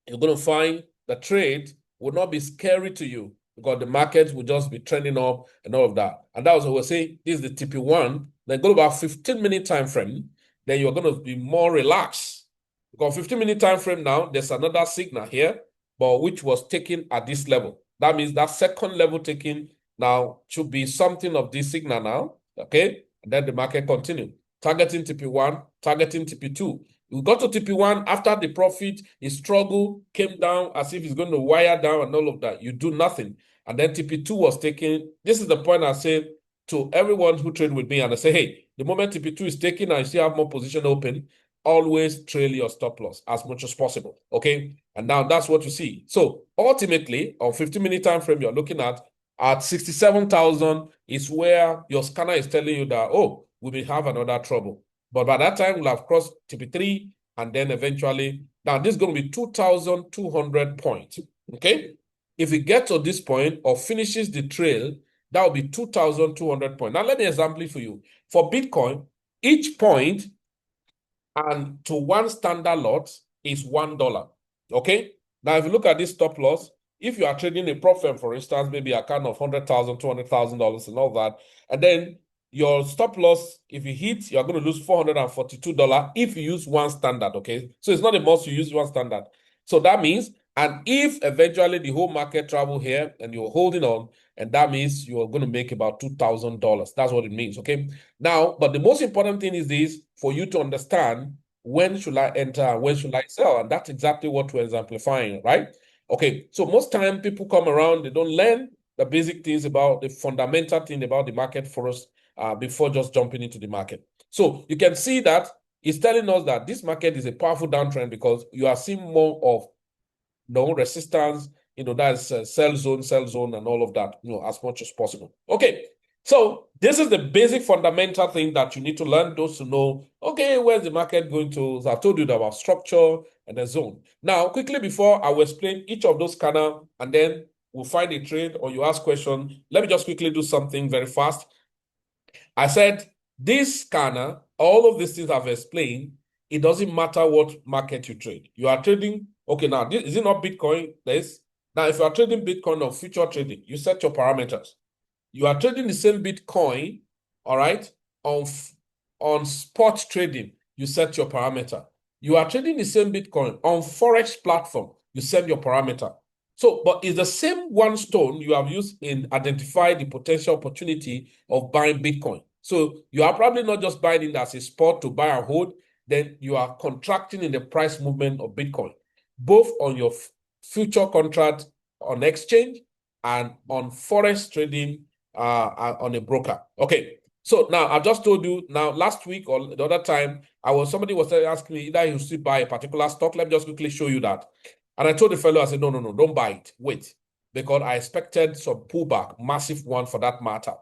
You're going to find the trade will not be scary to you because the market will just be trending up and all of that. And that was what we're saying. This is the TP1. Then go about 15-minute time frame. Then you're going to be more relaxed. Because 15-minute time frame now, there's another signal here, but which was taken at this level. That means that second level taken now should be something of this signal now. Okay. And then the market continue. Targeting TP1, targeting TP2. We got to TP1 after the profit, his struggle came down as if he's going to wire down and all of that. You do nothing. And then TP2 was taken. This is the point I say to everyone who trade with me. And I say, hey, the moment TP2 is taken and you still have more position open, always trail your stop loss as much as possible. Okay. And now that's what you see. So ultimately, on 15-minute time frame, you're looking at 67,000 is where your scanner is telling you that, oh, we may have another trouble. But by that time, we'll have crossed TP3, and then eventually, now this is going to be 2,200 points. Okay. If we get to this point or finishes the trail, that will be 2,200 points. Now, let me example it for you. For Bitcoin, each point and to one standard lot is $1. Okay. Now, if you look at this stop loss, if you are trading a prop firm, for instance, maybe a kind of $100,000, $200,000 and all that, and then your stop loss, if you hit, you're going to lose $442 if you use one standard, okay? So it's not a must you use one standard. So that means, and if eventually the whole market travel here and you're holding on, and that means you're going to make about $2,000. That's what it means, okay? Now, but the most important thing is this, for you to understand when should I enter and when should I sell? And that's exactly what we're exemplifying, right? Okay, so most time people come around, they don't learn the basic things about the fundamental thing about the market for us before just jumping into the market. So you can see that it's telling us that this market is a powerful downtrend because you are seeing more of resistance, that's sell zone, and all of that, as much as possible. Okay, so this is the basic fundamental thing that you need to learn, those to know, okay, where's the market going to? So I've told you about structure and the zone. Now, quickly before I will explain each of those canals, and then we'll find a trade or you ask questions, let me just quickly do something very fast. I said, this scanner, all of these things I've explained, it doesn't matter what market you trade. You are trading, okay, now, is it not Bitcoin? Now, if you are trading Bitcoin or future trading, you set your parameters. You are trading the same Bitcoin, all right, on spot trading, you set your parameter. You are trading the same Bitcoin on Forex platform, you set your parameter. So, but it's the same one stone you have used in identify the potential opportunity of buying Bitcoin. So you are probably not just buying it as a spot to buy and hold, then you are contracting in the price movement of Bitcoin, both on your future contract on exchange and on Forex trading on a broker. Okay. So now I've just told you now last week or the other time, somebody was asking me either you should buy a particular stock. Let me just quickly show you that. And I told the fellow, I said, no, don't buy it. Wait, because I expected some pullback, massive one for that matter.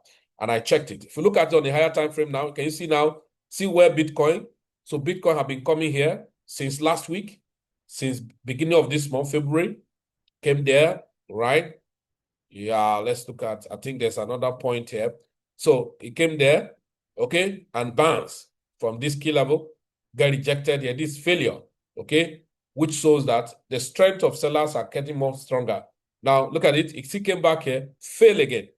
And I checked it. If you look at it on the higher time frame now, can you see now? See where Bitcoin? So Bitcoin have been coming here since last week, since beginning of this month, February, came there, right? Yeah, let's look at, I think there's another point here. So it came there, okay, and bounced from this key level, got rejected here, this failure, okay, which shows that the strength of sellers are getting more stronger. Now, look at it. It still came back here, fail again.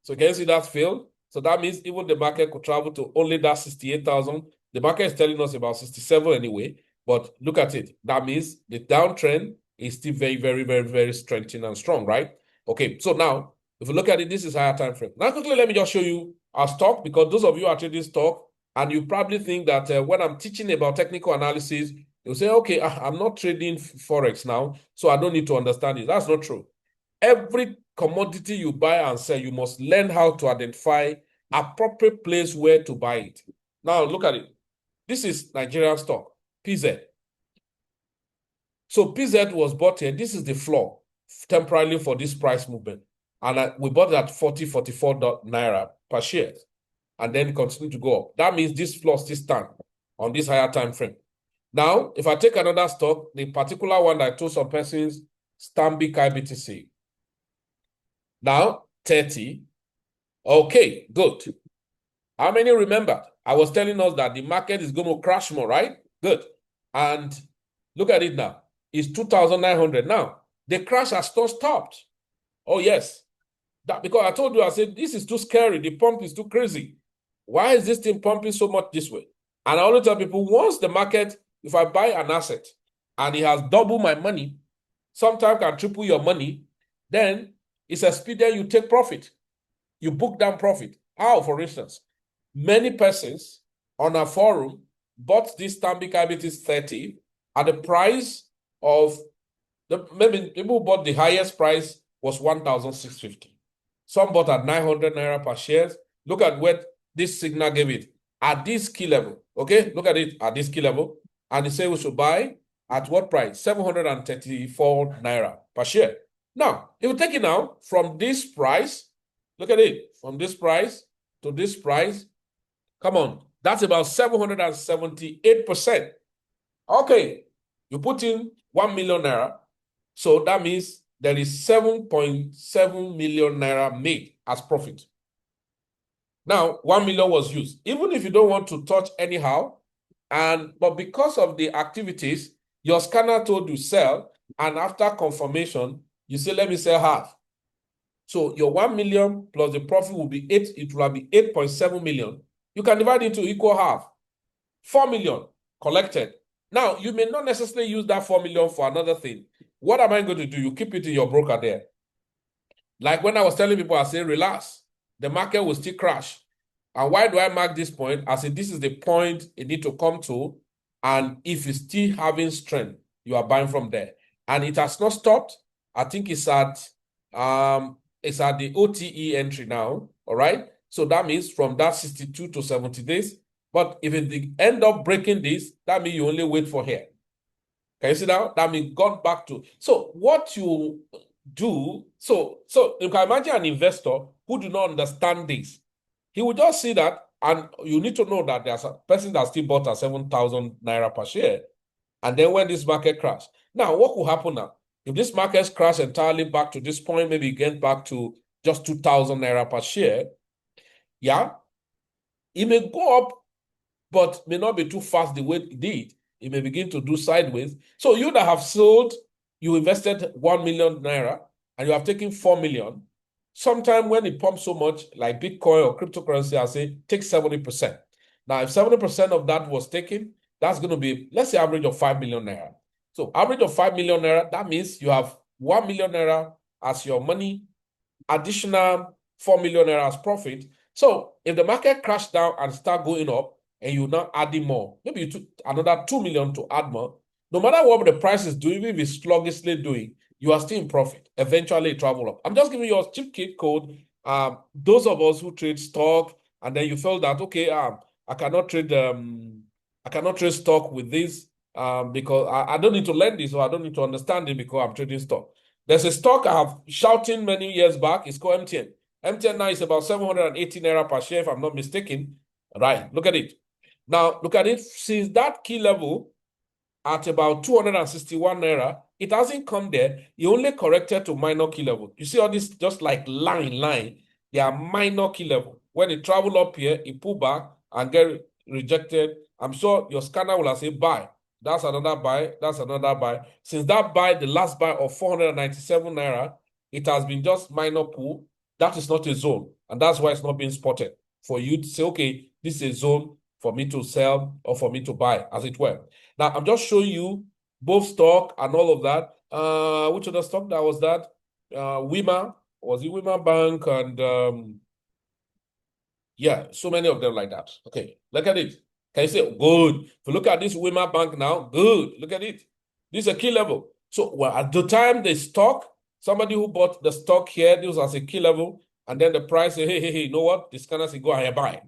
So can you see that fail? So that means even the market could travel to only that 68,000. The market is telling us about 67 anyway, but look at it. That means the downtrend is still very, very, very, very strengthened and strong, right? Okay, so now, if you look at it, this is higher time frame. Now, quickly, let me just show you our stock, because those of you are trading stock, and you probably think that when I'm teaching about technical analysis, you'll say, okay, I'm not trading Forex now, so I don't need to understand it. That's not true. Every commodity you buy and sell, you must learn how to identify appropriate place where to buy it. Now, look at it. This is Nigerian stock, PZ. So PZ was bought here. This is the floor temporarily for this price movement. And we bought it at 44 naira per share. And then continue to go up. That means this floor still stands on this higher time frame. Now, if I take another stock, the particular one that I told some persons, Stanbic IBTC. Now, 30. Okay, good. How many remember? I was telling us that the market is going to crash more, right? Good. And look at it now. It's 2,900 now. The crash has not stopped. Oh, yes. That, because I told you, I said, this is too scary. The pump is too crazy. Why is this thing pumping so much this way? And I always tell people, once the market, if I buy an asset and it has doubled my money, sometimes can triple your money, then it's expedient you take profit. You book down profit. How, for instance, many persons on a forum bought this Stanbic IBTC 30 at the price of, maybe people bought the highest price was 1,650. Some bought at 900 naira per share. Look at what this signal gave it at this key level. Okay, look at it at this key level. And they say we should buy at what price? 734 naira per share. Now, if you take it now from this price, look at it, from this price to this price, come on, that's about 778%. Okay, you put in 1 million naira, so that means there is 7.7 million naira made as profit. Now, 1 million was used. Even if you don't want to touch anyhow, but because of the activities, your scanner told you sell, and after confirmation, you say, let me sell half. So your 1 million plus the profit will be 8.7 million. You can divide it into equal half. 4 million collected. Now, you may not necessarily use that 4 million for another thing. What am I going to do? You keep it in your broker there. Like when I was telling people, I say, relax. The market will still crash. And why do I mark this point? I say, this is the point it need to come to. And if it's still having strength, you are buying from there. And it has not stopped. I think it's at the OTE entry now. All right. So that means from that 62 to 70 days. But if it end up breaking this, that means you only wait for here. Can you see now? That means gone back to. So what you do, so you can imagine an investor who do not understand this. He will just see that, and you need to know that there's a person that still bought at 7,000 naira per share. And then when this market crash. Now, what will happen now? If this market crash entirely back to this point, maybe get back to just 2,000 naira per share, yeah, it may go up, but may not be too fast the way it did. It may begin to do sideways. So you that have sold, you invested 1 million naira, and you have taken 4 million. Sometime when it pumps so much, like Bitcoin or cryptocurrency, I say take 70%. Now, if 70% of that was taken, that's going to be, let's say, average of 5 million naira. So average of 5 million naira, that means you have 1 million naira as your money, additional 4 million naira as profit. So if the market crashed down and start going up, and you're now adding more, maybe you took another 2 million to add more, no matter what the price is doing, if it's sluggishly doing, you are still in profit. Eventually it travel up. I'm just giving you a cheap kit code. Those of us who trade stock, and then you felt that, okay, I cannot trade stock with this because I don't need to learn this, or I don't need to understand it because I'm trading stock. There's a stock I have shouting many years back. It's called MTN. MTN now is about 780 naira per share, if I'm not mistaken. Right, look at it. Now, look at it. Since that key level at about 261 naira, it hasn't come there. It only corrected to minor key level. You see all this just like line. They are minor key level. When it travel up here, it pull back and get rejected. I'm sure your scanner will have said buy. That's another buy. That's another buy. Since that buy, the last buy of 497 naira, it has been just minor pull. That is not a zone. And that's why it's not being spotted. For you to say, okay, this is a zone for me to sell or for me to buy, as it were. Now, I'm just showing you both stock and all of that. Which other stock that was that? Wima. Was it Wima Bank? And yeah, so many of them like that. Okay, look at it. Can you say, good? If you look at this Wima Bank now, good. Look at it. This is a key level. So well, at the time the stock Somebody who bought the stock here, this was as a key level, and then the price say, hey, you know what? The scanner say, go ahead, buy.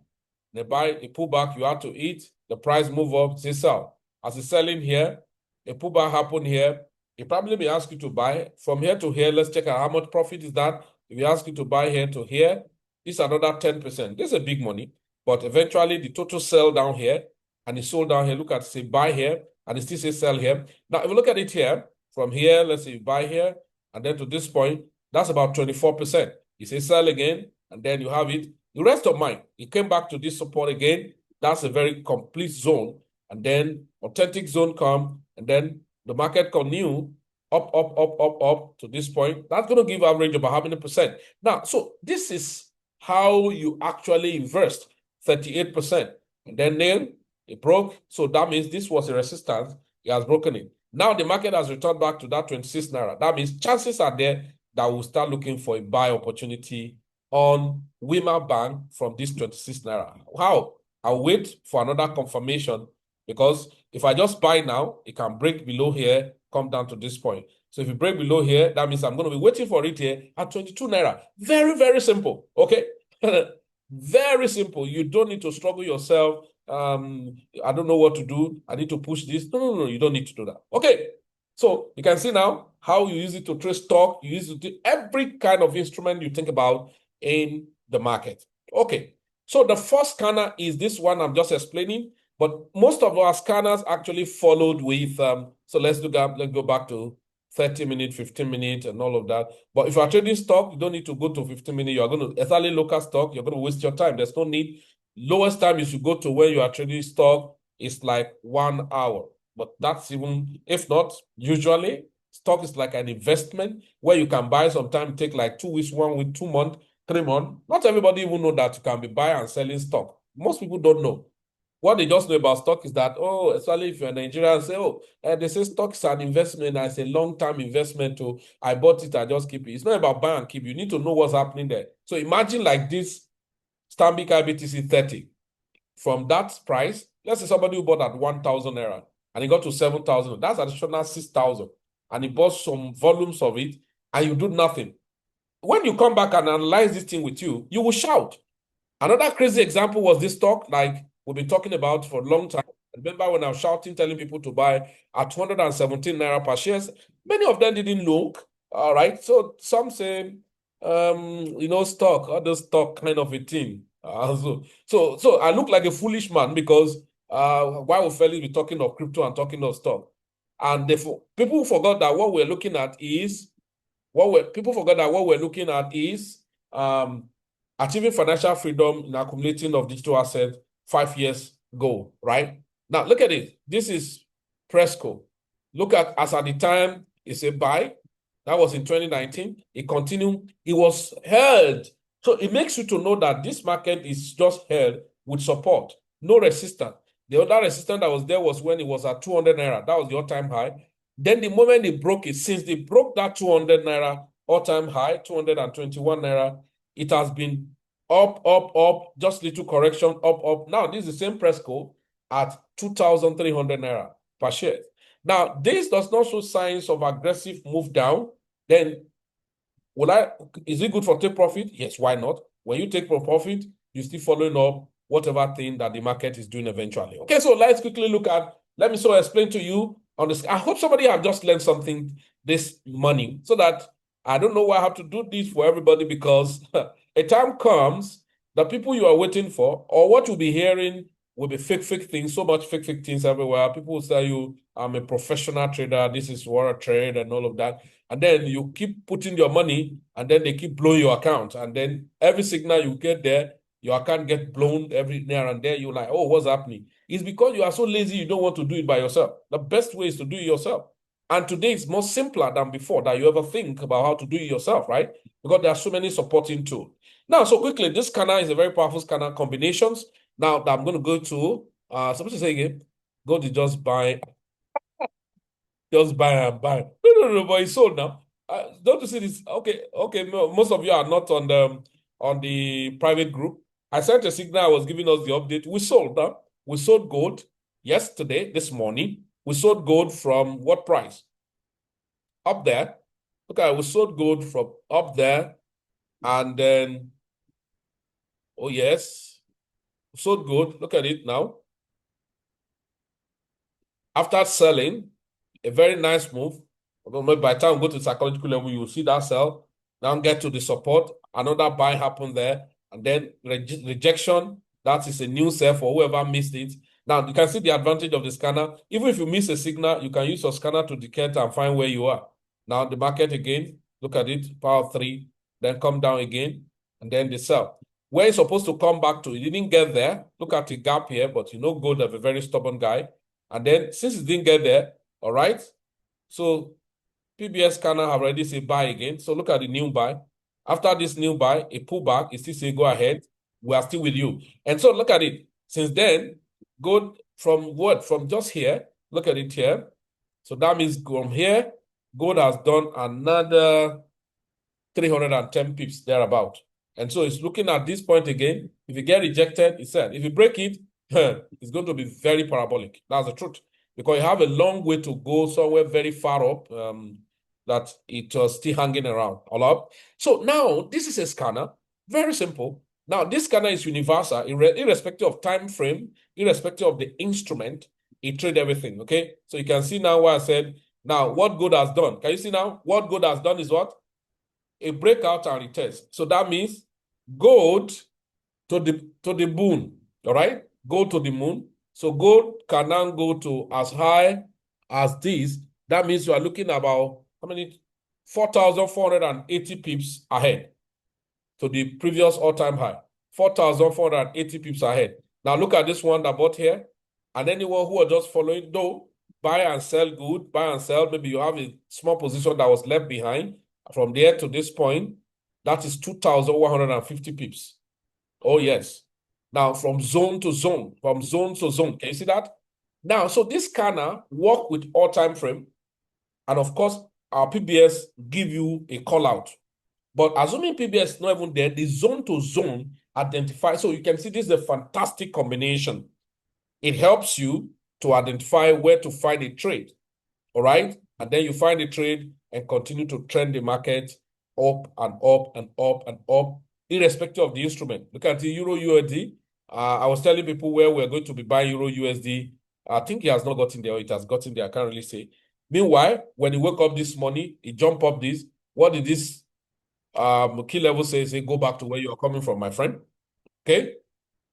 They buy, they pull back, you have to eat, the price move up, say sell. As it's selling here, a pullback happen here, it probably may ask you to buy. From here to here, let's check out how much profit is that. If you ask you to buy here to here, it's another 10%. This is a big money, but eventually the total sell down here, and it sold down here. Look at, say, buy here, and it still says sell here. Now, if you look at it here, from here, let's say you buy here, and then to this point, that's about 24%. You say sell again, and then you have it. The rest of mine, it came back to this support again. That's a very complete zone. And then authentic zone come, and then the market continue up to this point. That's going to give average about how many percent? Now, so this is how you actually invest 38%. And then it broke. So that means this was a resistance. It has broken it. Now the market has returned back to that 26 naira. That means chances are there that we'll start looking for a buy opportunity on Wima Bank from this 26 naira. How? I'll wait for another confirmation, because if I just buy now, it can break below here, come down to this point. So if you break below here, that means I'm going to be waiting for it here at 22 naira. Very, very simple. Okay? Very simple. You don't need to struggle yourself. I don't know what to do. I need to push this. No. You don't need to do that. Okay. So you can see now how you use it to trade stock. You use it to every kind of instrument you think about in the market. Okay. So the first scanner is this one I'm just explaining, but most of our scanners actually followed with, so let's go back to 30 minutes, 15 minutes, and all of that. But if you are trading stock, you don't need to go to 15 minutes. You are going to, exactly local stock, you're going to waste your time. There's no need. Lowest time you should go to when you are trading stock is like 1 hour. But that's even, if not, usually stock is like an investment where you can buy sometime, take like 2 weeks, 1 week, 2 months, 3 months. Not everybody even know that you can be buying and selling stock. Most people don't know. What they just know about stock is that, oh, especially if you're a Nigerian, say, oh, they say stock is an investment, and it's a long-term investment. To I bought it, I just keep it. It's not about buy and keep. You need to know what's happening there. So imagine like this Stanbic IBTC 30. From that price, let's say somebody who bought at 1,000 naira and he got to 7,000. That's additional 6,000. And he bought some volumes of it, and you do nothing. When you come back and analyze this thing with you, you will shout. Another crazy example was this stock, like we've been talking about for a long time. Remember when I was shouting, telling people to buy at 217 naira per shares? Many of them didn't look. All right. So some say, stock, other stock kind of a thing. So I look like a foolish man, because why would fellas be talking of crypto and talking of stock? And people forgot that what we're looking at is achieving financial freedom in accumulating of digital assets 5 years ago, right? Now, look at it. This is Presco. Look at, as at the time, it's a buy. That was in 2019. It continued. It was held. So it makes you to know that this market is just held with support, no resistance. The other resistance that was there was when it was at 200 naira. That was the all-time high. Then the moment they broke it, since they broke that 200 naira all-time high, 221 naira, it has been up, just little correction, up. Now, this is the same Presco at 2,300 naira per share. Now, this does not show signs of aggressive move down. Then, is it good for take profit? Yes, why not? When you take profit, you're still following up whatever thing that the market is doing eventually. Okay, so let's quickly look at, let me explain to you on this. I hope somebody have just learned something this morning, so that I don't know why I have to do this for everybody, because a time comes, the people you are waiting for, or what you'll be hearing, will be fake things, so much fake things everywhere. People will tell you, I'm a professional trader, this is what I trade, and all of that. And then you keep putting your money, and then they keep blowing your account. And then every signal you get there, your account get blown every now and there. You're like, oh, what's happening? It's because you are so lazy, you don't want to do it by yourself. The best way is to do it yourself. And today it's more simpler than before that you ever think about how to do it yourself, right? Because there are so many supporting tools. Now, so quickly, this scanner is a very powerful scanner combinations. Now, I'm going to go to, supposed to say again, go to just buy and buy. No, but it's sold now. Don't you see this? Okay, most of you are not on the private group. I sent a signal, I was giving us the update. We sold now. We sold gold yesterday, this morning. We sold gold from what price? Up there. Look at, we sold gold from up there, and then, oh yes, sold gold. Look at it now. After selling, a very by the time we go to the psychological level, you will see that sell. Now get to the support, another buy happened there, and then rejection. That is a new sell for whoever missed it. Now you can see the advantage of the scanner. Even if you miss a signal, you can use your scanner to decant and find where you are. Now the market again, look at it, power 3, then come down again, and then the sell. Where it's supposed to come back to, it didn't get there. Look at the gap here, but you know gold have a very stubborn guy. And then since it didn't get there, all right, so PBS scanner have already said buy again. So look at the new buy. After this new buy, a pullback, it still say go ahead. We are still with you. And so look at it. Since then, gold from what? From just here, look at it here. So that means from here, gold has done another 310 pips thereabout. And so it's looking at this point again. If you get rejected, it said, if you break it, it's going to be very parabolic. That's the truth. Because you have a long way to go somewhere very far up, that it was still hanging around, all up. So now this is a scanner, very simple. Now this scanner is universal, irrespective of time frame, irrespective of the instrument, it trades everything, okay? So you can see now what I said. Now what gold has done, can you see now? What gold has done is what? A breakout and retest. So that means gold to the moon, all right? Gold to the moon. So gold can now go to as high as this. That means you are looking about how many? 4,480 pips ahead to the previous all-time high. 4,480 pips ahead. Now look at this one that bought here. And anyone who are just following, though, buy and sell good, buy and sell. Maybe you have a small position that was left behind. From there to this point, that is 2,150 pips. Oh, yes. Now, from zone to zone, can you see that? Now, so this scanner work with all time frame. And of course, our PBS give you a call out. But assuming PBS is not even there, the zone to zone identify. So you can see this is a fantastic combination. It helps you to identify where to find a trade. All right? And then you find a trade and continue to trend the market up and up and up and up, irrespective of the instrument. Look at the Euro USD. I was telling people where we're going to be buying Euro USD. I think he has not gotten there, or it has gotten there. I can't really say. Meanwhile, when he woke up this morning, he jumped up this. What did this key level say? Say, go back to where you are coming from, my friend. Okay?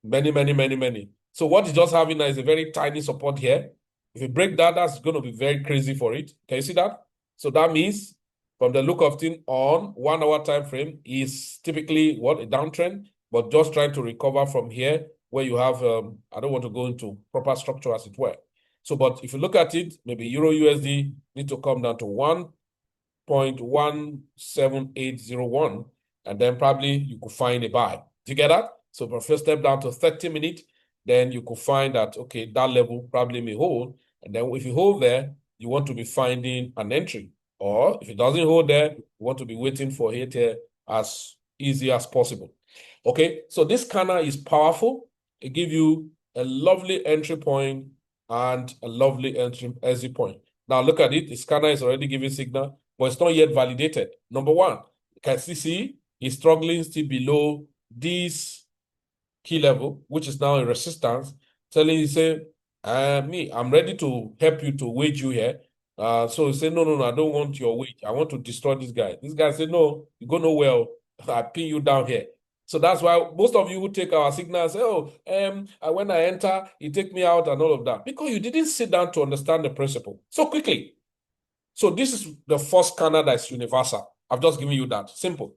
Many. So what he's just having now is a very tiny support here. If you break that, that's going to be very crazy for it. Can you see that? So that means from the look of thing on 1 hour time frame is typically what? A downtrend, but just trying to recover from here where you have, I don't want to go into proper structure as it were. So, but if you look at it, maybe Euro USD need to come down to 1.17801, and then probably you could find a buy. Do you get that? So if first step down to 30 minutes, then you could find that, okay, that level probably may hold. And then if you hold there, you want to be finding an entry. Or if it doesn't hold there, you want to be waiting for it here as easy as possible. Okay, so this scanner is powerful. It gives you a lovely entry point and a lovely exit point. Now look at it. The scanner is already giving signal, but it's not yet validated. Number one, you can see it's struggling still below this key level, which is now a resistance, telling you, say, I'm ready to help you to wage you here. So he said, no, I don't want your wage. I want to destroy this guy. This guy said, no, you go nowhere. I pin you down here. So that's why most of you who take our signal say, oh, when I enter, you take me out and all of that. Because you didn't sit down to understand the principle so quickly. So this is the first scanner that's universal. I've just given you that. Simple.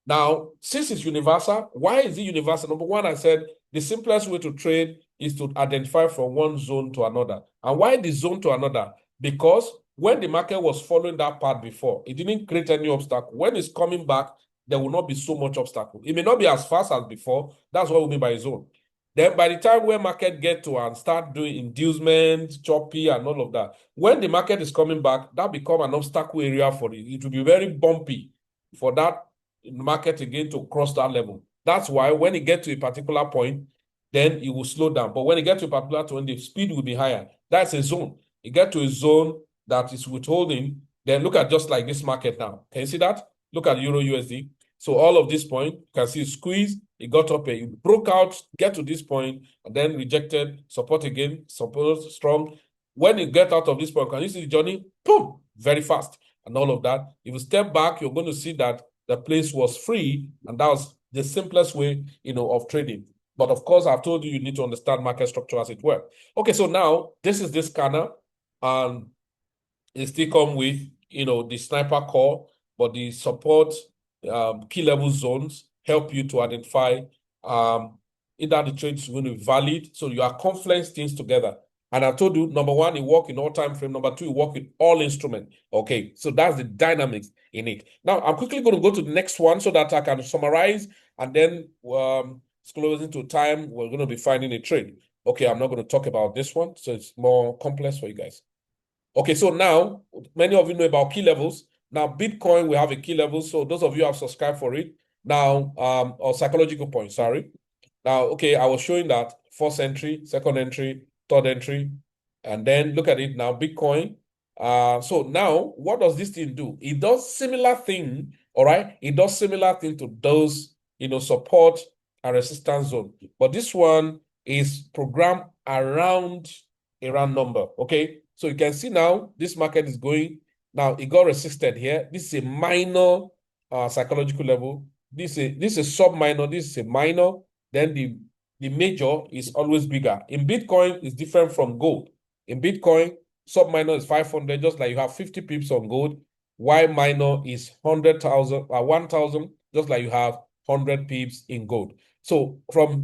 Now, since it's universal, why is it universal? Number one, I said the simplest way to trade is to identify from one zone to another. And why the zone to another? Because when the market was following that path before, it didn't create any obstacle. When it's coming back, there will not be so much obstacle. It may not be as fast as before. That's what we mean by a zone. Then by the time where market get to and start doing inducement, choppy, and all of that, when the market is coming back, that become an obstacle area for it. It will be very bumpy for that market again to cross that level. That's why when it gets to a particular point, then it will slow down. But when it gets to a particular point, the speed will be higher. That's a zone. You get to a zone that is withholding, Then look at just like this market now. Can you see that? Look at Euro USD. So all of this point, you can see squeeze, it got up here, it broke out, get to this point, and then rejected, support again, support strong. When you get out of this point, can you see the journey? Boom, very fast, and all of that. If you step back, you're going to see that the place was free, and that was the simplest way, of trading. But of course, I've told you, you need to understand market structure as it were. Okay, so now this is this scanner, and it still come with, the sniper core, but the support key level zones help you to identify either the trade is going to be valid. So you are confluence things together. And I told you, number one, it work in all time frame. Number two, it work with all instruments. Okay, so that's the dynamics in it. Now, I'm quickly going to go to the next one so that I can summarize, and then it's closing to time. We're going to be finding a trade. Okay, I'm not going to talk about this one, so it's more complex for you guys. Okay, so now many of you know about key levels. Now, Bitcoin, we have a key level. So those of you who have subscribed for it now, or psychological point, sorry. Now, okay, I was showing that first entry, second entry, third entry, and then look at it now, Bitcoin. So now, what does this thing do? It does similar thing, all right? It does similar thing to those, support and resistance zone. But this one is programmed around a round number, okay? So you can see now this market is going. Now it got resisted here. This is a minor psychological level. This is a sub-minor. This is a minor. Then the major is always bigger. In Bitcoin, it's different from gold. In Bitcoin, sub-minor is 500, just like you have 50 pips on gold. Y minor is 100,000, 1,000, just like you have 100 pips in gold. So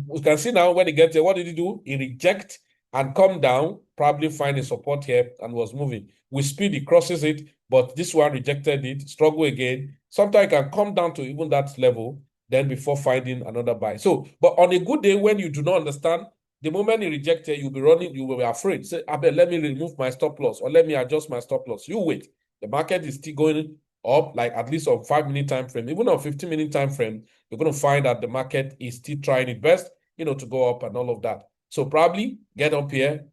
we can see now when it gets here, what did it do? It reject and come down, probably find a support here and was moving. With speed, it crosses it, but this one rejected it, struggle again. Sometimes it can come down to even that level, then before finding another buy. So, but on a good day, when you do not understand, the moment you reject it, you'll be running, you will be afraid. Say, I bet, let me remove my stop loss, or let me adjust my stop loss. You wait. The market is still going up, like at least on 5-minute time frame, even on 15-minute time frame, you're going to find that the market is still trying its best, to go up and all of that. So probably get up here,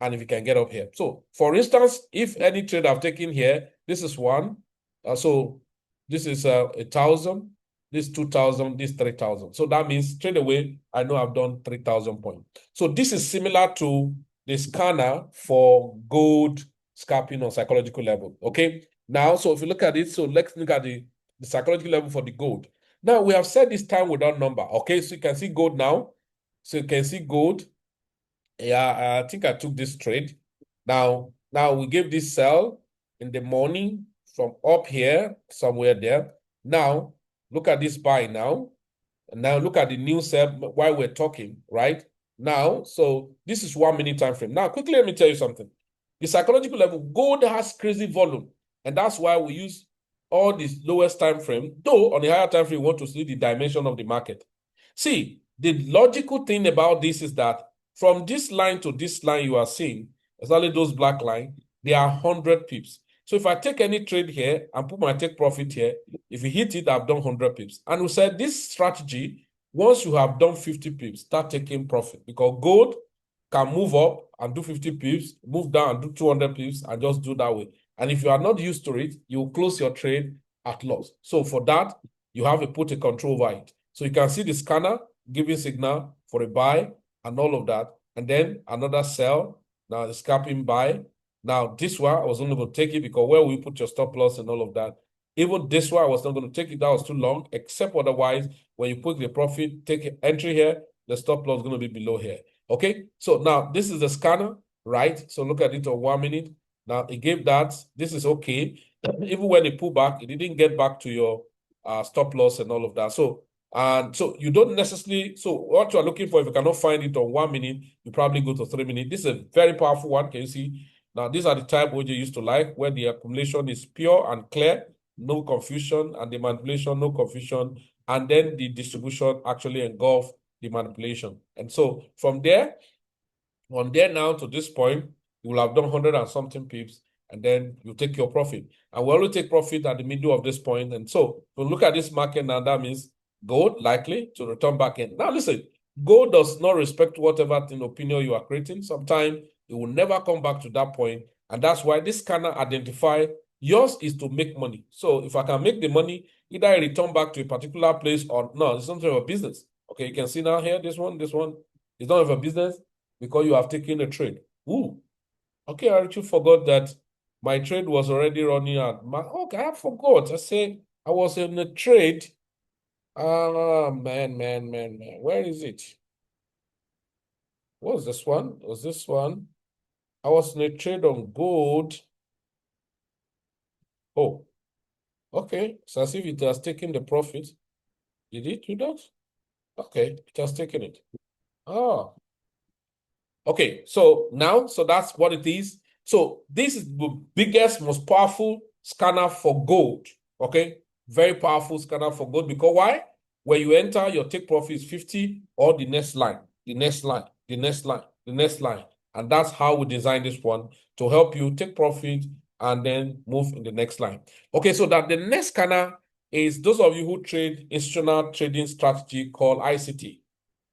and if you can get up here. So for instance, if any trade I've taken here, this is one. So this is 1,000, this 2,000, this 3,000. So that means straight away, I know I've done 3,000 points. So this is similar to the scanner for gold scalping on psychological level. Okay. Now, so if you look at it, so let's look at the psychological level for the gold. Now we have set this time without number. Okay, so you can see gold now. So you can see gold. Yeah, I think I took this trade. Now we gave this sell in the morning from up here, somewhere there. Now, look at this buy now. And now look at the new sell while we're talking, right? Now, so this is 1-minute time frame. Now, quickly, let me tell you something. The psychological level, gold has crazy volume. And that's why we use all this lowest time frame. Though on the higher time frame, we want to see the dimension of the market. See, the logical thing about this is that from this line to this line you are seeing, exactly those black lines, they are 100 pips. So if I take any trade here and put my take profit here, if you hit it, I've done 100 pips. And we said this strategy, once you have done 50 pips, start taking profit, because gold can move up and do 50 pips, move down and do 200 pips, and just do that way. And if you are not used to it, you will close your trade at loss. So for that, you have to put a control over it. So you can see the scanner giving signal for a buy and all of that. And then another sell. Now the scalping buy. Now this one, I was only going to take it because where we put your stop loss and all of that. Even this one, I was not going to take it. That was too long, except otherwise, when you put the profit, take entry here, the stop loss is going to be below here. Okay, so now this is the scanner, right? So look at it on 1 minute. Now it gave that. This is okay. Even when it pulled back, it didn't get back to your stop loss and all of that. So you don't necessarily, so what you are looking for, if you cannot find it on 1 minute, you probably go to 3 minutes. This is a very powerful one. Can you see? Now, these are the type OJ used to like, where the accumulation is pure and clear, no confusion, and the manipulation, no confusion, and then the distribution actually engulf the manipulation. And so from there now to this point, you will have done 100 and something pips, and then you take your profit. And we only take profit at the middle of this point. And so to look at this market now, that means gold likely to return back in. Now listen, gold does not respect whatever opinion you are creating. Sometimes it will never come back to that point. And that's why this scanner identify Yours is to make money. So if I can make the money, either I return back to a particular place or no, it's not a business. Okay, you can see now here, this one is not of a business because you have taken a trade. Ooh, okay, I actually forgot that my trade was already running out. Okay, I forgot. I say I was in a trade. Ah, man. Where is it? What was this one? Was this one? I was in a trade on gold. Oh, okay. So as if it has taken the profit. Did it do that? Okay, it has taken it. Ah, okay. So now, so that's what it is. So this is the biggest, most powerful scanner for gold. Okay, very powerful scanner for gold because why? When you enter, your take profit is 50 or the next line, the next line, the next line, the next line. And that's how we design this one to help you take profit and then move in the next line. Okay, so that the next scanner is those of you who trade institutional trading strategy called ICT.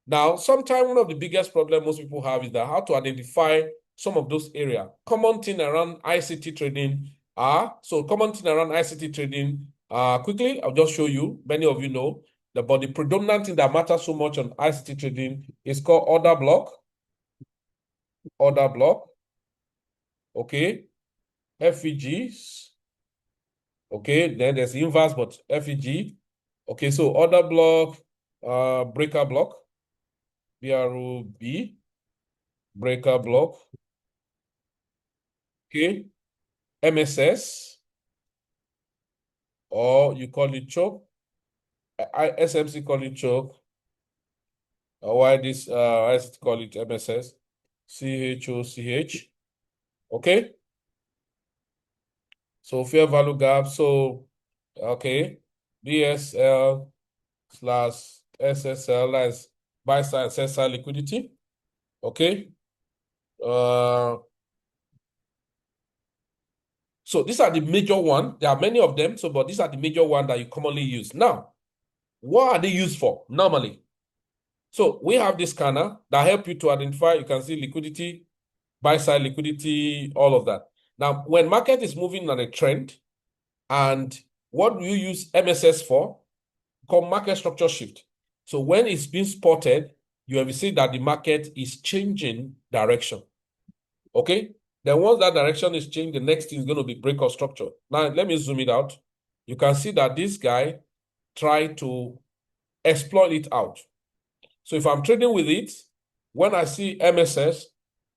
Now, sometimes one of the biggest problems most people have is that how to identify some of those areas. Common thing around ICT trading quickly, I'll just show you. Many of you know, but the predominant thing that matters so much on ICT trading is called order block, okay, FEGs, okay, then there's inverse, but FEG, okay, so order block, breaker block, BROB, breaker block, okay, MSS, or you call it choke. SMC call it choke. Why this I call it MSS? CHOCH. Okay. So fair value gap. So okay. BSL slash SSL as buy side sell side liquidity. Okay. So these are the major one. There are many of them. So, but these are the major one that you commonly use. Now, what are they used for normally? So we have this scanner that help you to identify, you can see liquidity, buy side liquidity, all of that. Now, when market is moving on a trend, and what do you use MSS for? Called market structure shift. So when it's being spotted, you have seen that the market is changing direction. Okay? Then once that direction is changed, the next thing is going to be breakout structure. Now, let me zoom it out. You can see that this guy tried to exploit it out. So if I'm trading with it, when I see MSS,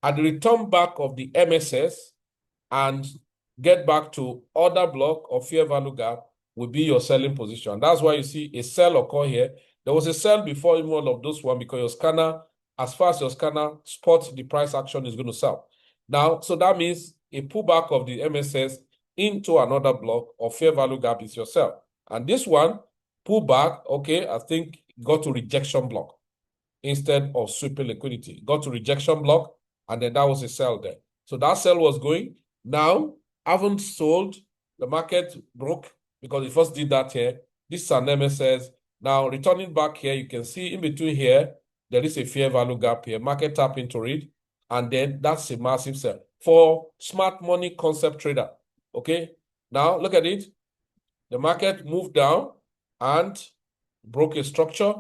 I'd return back of the MSS and get back to order block or fair value gap will be your selling position. That's why you see a sell occur here. There was a sell before even all of those one because your scanner, as far as your scanner spots the price action is going to sell. Now, so that means a pullback of the MSS into another block or fair value gap is your sell. And this one, pullback, okay, I think got to rejection block instead of sweeping liquidity. Got to rejection block, and then that was a sell there. So that sell was going. Now, haven't sold. The market broke because it first did that here. This is an MSS. Now, returning back here, you can see in between here, there is a fair value gap here. Market tap into it, and then that's a massive sell. For smart money concept trader, okay? Now, look at it. The market moved down and broke a structure.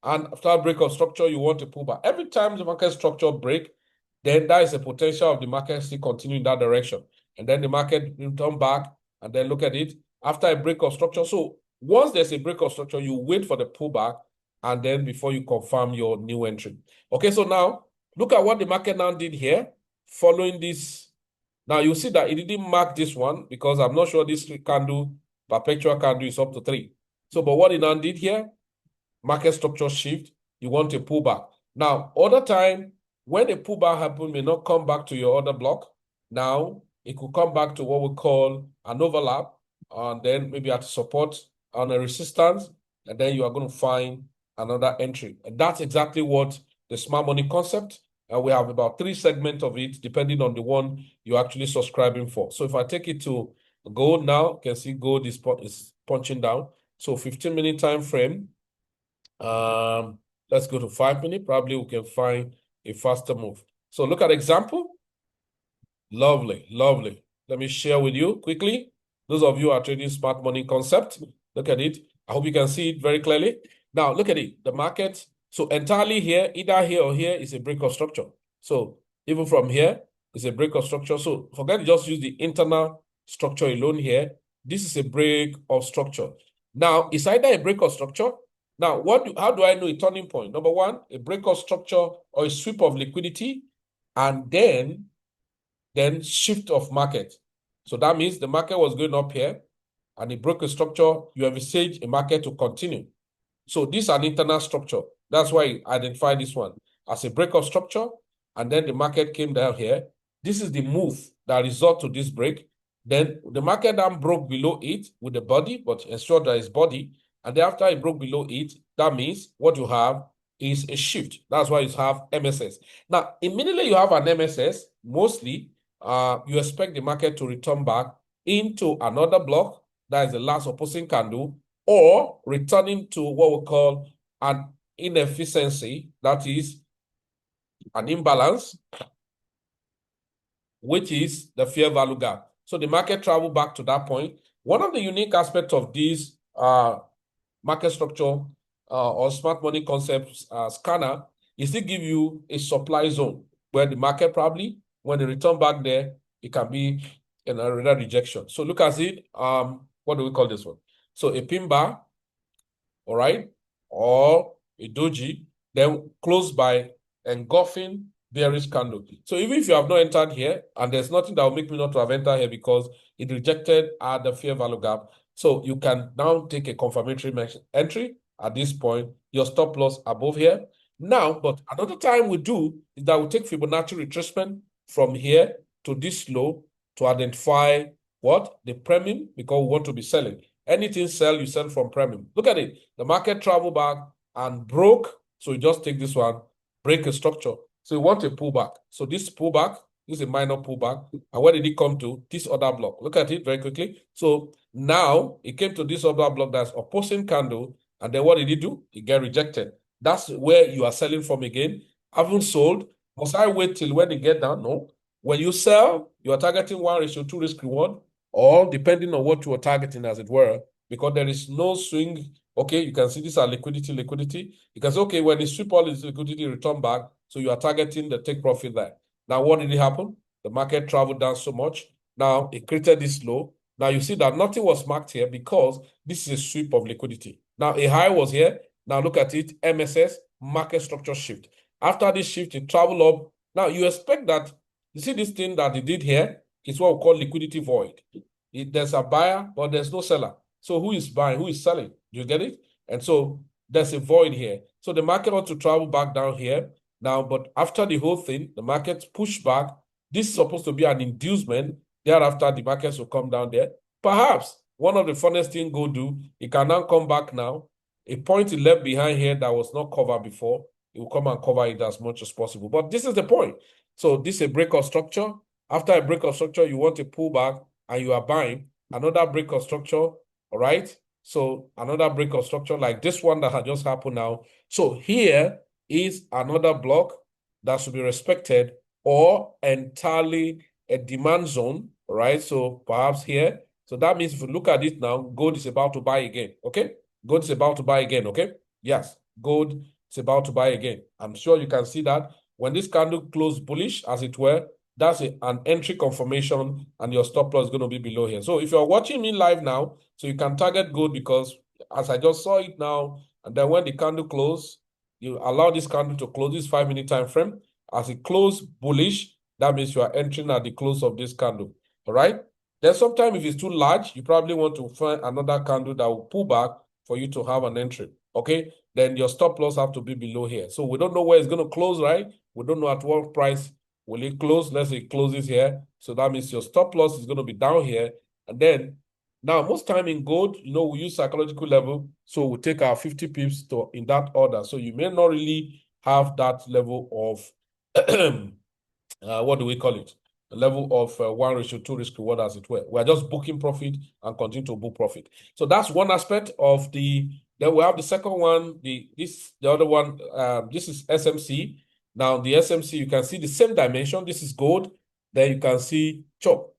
And after break of structure, you want to pull back. Every time the market structure break, then there is a potential of the market still continue in that direction. And then the market will turn back and then look at it after a break of structure. So once there's a break of structure, you wait for the pullback and then before you confirm your new entry. Okay, so now look at what the market now did here following this. Now you see that it didn't mark this one because I'm not sure this candle, perpetual candle is up to 3. So, but what it now did here, market structure shift, you want a pullback. Now, other time, when a pullback happens, may not come back to your order block. Now, it could come back to what we call an overlap, and then maybe at support and a resistance, and then you are going to find another entry. And that's exactly what the smart money concept, and we have about 3 segments of it, depending on the one you're actually subscribing for. So if I take it to gold now, you can see gold is punching down. So 15-minute time frame. Let's go to 5 minutes. Probably we can find a faster move. So look at example. Lovely. Let me share with you quickly. Those of you who are trading smart money concept, look at it. I hope you can see it very clearly. Now, look at it. The market, so entirely here, either here or here is a break of structure. So even from here, it's a break of structure. So forget to just use the internal structure alone here. This is a break of structure. Now, it's either a break of structure. Now, how do I know a turning point? Number one, a break of structure or a sweep of liquidity, and then shift of market. So that means the market was going up here and it broke a structure. You envisage a market to continue. So this is an internal structure. That's why I identify this one as a break of structure. And then the market came down here. This is the move that result to this break. Then the market then broke below it with the body, but ensure there is body. And then after it broke below it, that means what you have is a shift. That's why you have MSS. Now, immediately you have an MSS, mostly you expect the market to return back into another block, that is the last opposing candle, or returning to what we call an inefficiency, that is an imbalance, which is the fair value gap. So the market traveled back to that point. One of the unique aspects of this market structure or smart money concepts scanner is to give you a supply zone where the market probably, when they return back there, it can be in a radar rejection. So look at it. What do we call this one? So a pin bar, all right, or a doji, then closed by engulfing bearish candle. So even if you have not entered here, and there's nothing that will make me not to have entered here because it rejected at the fair value gap, so you can now take a confirmatory entry at this point, your stop loss above here. Now, but another time we do is that we take Fibonacci retracement from here to this low to identify what? The premium, because we want to be selling. Anything sell, you sell from premium. Look at it. The market traveled back and broke. So you just take this one, break a structure. So you want a pullback. So this pullback, this is a minor pullback. And where did it come to? This other block. Look at it very quickly. So now it came to this other block that's opposing candle. And then what did it do? It get rejected. That's where you are selling from again. Haven't sold. Must I wait till when it get down? No. When you sell, you are targeting 1:2 risk reward, or depending on what you are targeting, as it were, because there is no swing. Okay, you can see these are liquidity. You can say, okay, when you sweep all this liquidity, return back, so you are targeting the take profit there. Now, what did it happen? The market traveled down so much. Now, it created this low. Now, you see that nothing was marked here because this is a sweep of liquidity. Now, a high was here. Now, look at it, MSS, market structure shift. After this shift, it traveled up. Now, you expect that, you see this thing that it did here is what we call liquidity void. There's a buyer, but there's no seller. So who is buying? Who is selling? You get it? And so there's a void here. So the market ought to travel back down here now, but after the whole thing, the market pushed back. This is supposed to be an inducement. Thereafter, the markets will come down there. Perhaps one of the funnest things go do, it can now come back now. A point it left behind here that was not covered before, it will come and cover it as much as possible. But this is the point. So this is a break of structure. After a break of structure, you want to pull back and you are buying another break of structure, all right? So another break of structure like this one that had just happened now. So here is another block that should be respected, or entirely a demand zone, all right? So perhaps here. So that means if you look at it now, gold is about to buy again, okay? Gold is about to buy again, okay? Yes, gold is about to buy again. I'm sure you can see that when this candle closed bullish, as it were, that's an entry confirmation, and your stop loss is going to be below here. So if you're watching me live now, so you can target gold, because as I just saw it now, and then when the candle closed, you allow this candle to close this 5-minute time frame. As it closed bullish, that means you are entering at the close of this candle. All right. Then sometimes if it's too large, you probably want to find another candle that will pull back for you to have an entry. Okay. Then your stop loss have to be below here. So we don't know where it's going to close, right? We don't know at what price will it close. Let's say it closes here. So that means your stop loss is going to be down here. And then now, most time in gold, we use psychological level. So we take our 50 pips in that order. So you may not really have that level of, what do we call it? A level of 1:2 risk reward, as it were. We're just booking profit and continue to book profit. So that's one aspect of then we have the second one, the other one, this is SMC. Now, the SMC, you can see the same dimension. This is gold. Then you can see chop.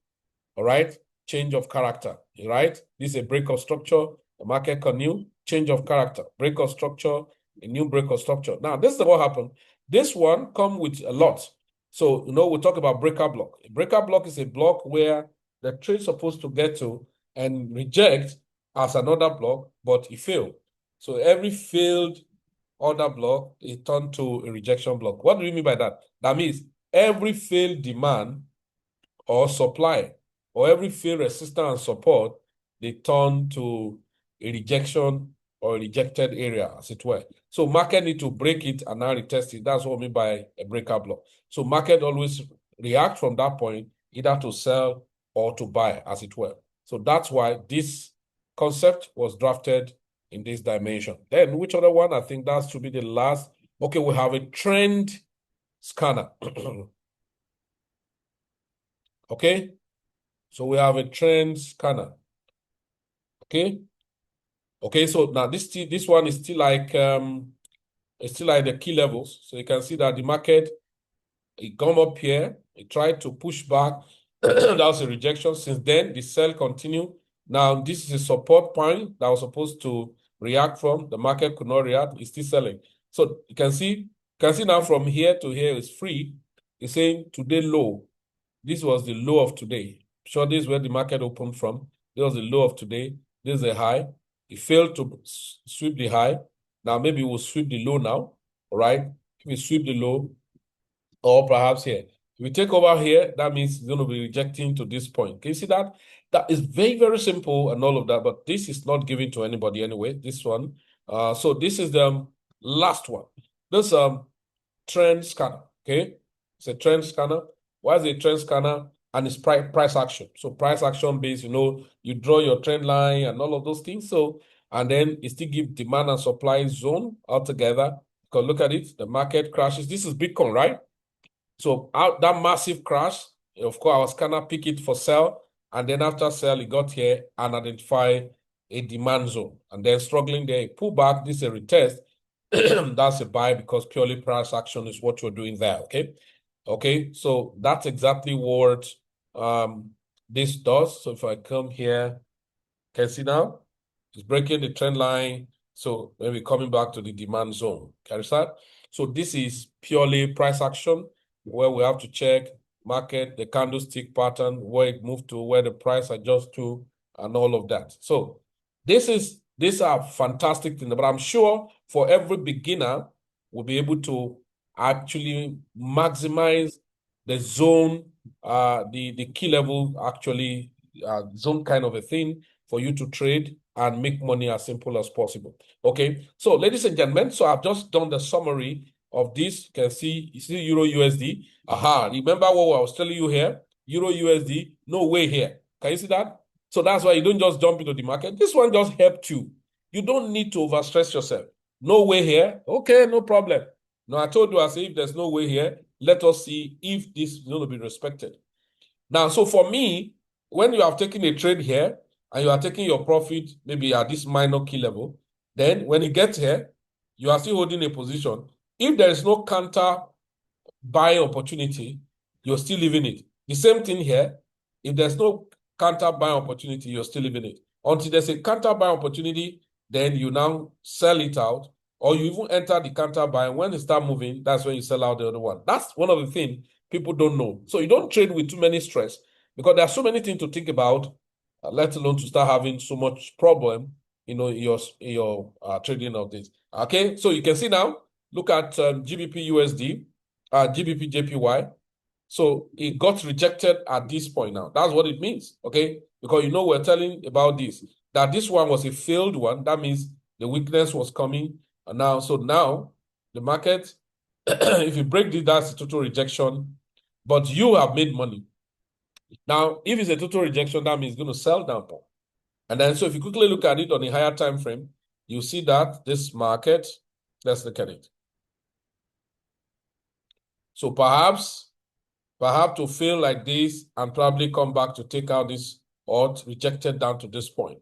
All right. change of character, right? This is a break of structure, the market continue, change of character, break of structure, a new break of structure. Now, this is what happened. This one come with a lot. So, we talk about breaker block. A breaker block is a block where the trade is supposed to get to and reject as another block, but it failed. So every failed order block is turned to a rejection block. What do you mean by that? That means every failed demand or supply or every failed resistance and support, they turn to a rejection or a rejected area, as it were. So market need to break it and now retest it. That's what I mean by a breaker block. So market always react from that point, either to sell or to buy, as it were. So that's why this concept was drafted in this dimension. Then which other one? I think that should be the last. Okay, we have a trend scanner. Okay, so we have a trend scanner. Okay, so now this one is still like the key levels. So you can see that the market, it come up here, it tried to push back. That was a rejection. Since then, the sell continue. Now, this is a support point that was supposed to react from. The market could not react. It's still selling. So you can see now from here to here is free. It's saying today low. This was the low of today. Sure, this is where the market opened from. This was the low of today. This is a high. It failed to sweep the high. Now, maybe we'll sweep the low now. All right. If we sweep the low, or perhaps here. If we take over here, that means it's going to be rejecting to this point. Can you see that? That is very, very simple and all of that, but this is not given to anybody anyway, this one. So this is the last one. This trend scanner, okay? It's a trend scanner. Why is it a trend scanner? And it's price action. So price action based, you draw your trend line and all of those things. So, and then it still gives demand and supply zone altogether. Because look at it, the market crashes. This is Bitcoin, right? So out that massive crash, of course, our scanner pick it for sell, and then after sell, it got here and identify a demand zone, and then struggling there, pull back. This is a retest. That's a buy because purely price action is what you're doing there. Okay. So that's exactly what this does. So if I come here, can you see now? It's breaking the trend line. So maybe coming back to the demand zone. Can you see that? So this is purely price action, where we have to check market, the candlestick pattern, where it moved to, where the price adjusts to, and all of that. So these are fantastic things, but I'm sure for every beginner, we'll be able to actually maximize the zone, the key level, actually zone kind of a thing for you to trade and make money as simple as possible. Okay, so ladies and gentlemen, so I've just done the summary of this. You can see, you see Euro USD. Remember what I was telling you here? Euro USD, no way here. Can you see that? So that's why you don't just jump into the market. This one just helped you. You don't need to overstress yourself. No way here. Okay, no problem. Now, I told you, I said, if there's no way here, let us see if this is going to be respected. Now, so for me, when you have taken a trade here and you are taking your profit maybe at this minor key level, then when you get here, you are still holding a position. If there is no counter buying opportunity, you're still leaving it. The same thing here. If there's no counter buying opportunity, you're still leaving it. Until there's a counter buying opportunity, then you now sell it out, or you even enter the counter buy. When it start moving, that's when you sell out the other one. That's one of the things people don't know. So you don't trade with too many stress, because there are so many things to think about, let alone to start having so much problem, in your trading of this. Okay, so you can see now, look at GBP USD, GBP JPY. So it got rejected at this point now. That's what it means, okay? Because we're telling about this, that this one was a failed one. That means the weakness was coming. And now the market, if you break this, that's a total rejection, but you have made money. Now, if it's a total rejection, that means it's going to sell down. And then, so if you quickly look at it on a higher time frame, you see that this market, let's look at it. So perhaps to fail like this and probably come back to take out this odd rejected down to this point.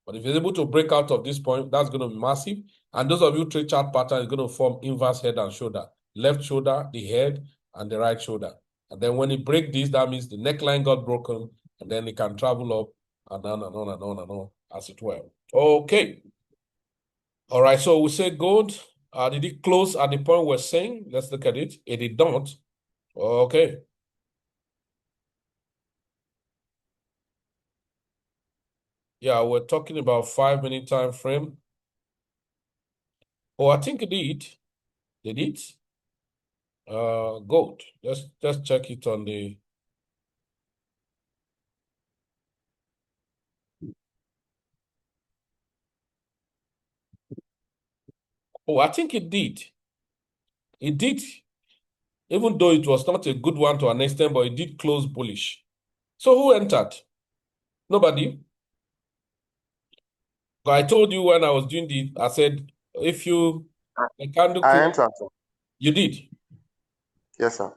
But if you're able to break out of this point, that's going to be massive. And those of you trade chart pattern is going to form inverse head and shoulder. Left shoulder, the head, and the right shoulder. And then when it breaks this, that means the neckline got broken and then it can travel up and on and on and on and on, as it were. Okay. All right, so we say gold. Did it close at the point we're saying? Let's look at it. It did not. Okay. Yeah, we're talking about 5-minute time frame. Oh, I think it did. Did it? Gold. Let's check it on the. Oh, I think it did. It did. Even though it was not a good one to an extent, but it did close bullish. So who entered? Nobody. But I told you when I was doing the, I said, if you, the candle I close, entered, sir. you did. Yes, sir.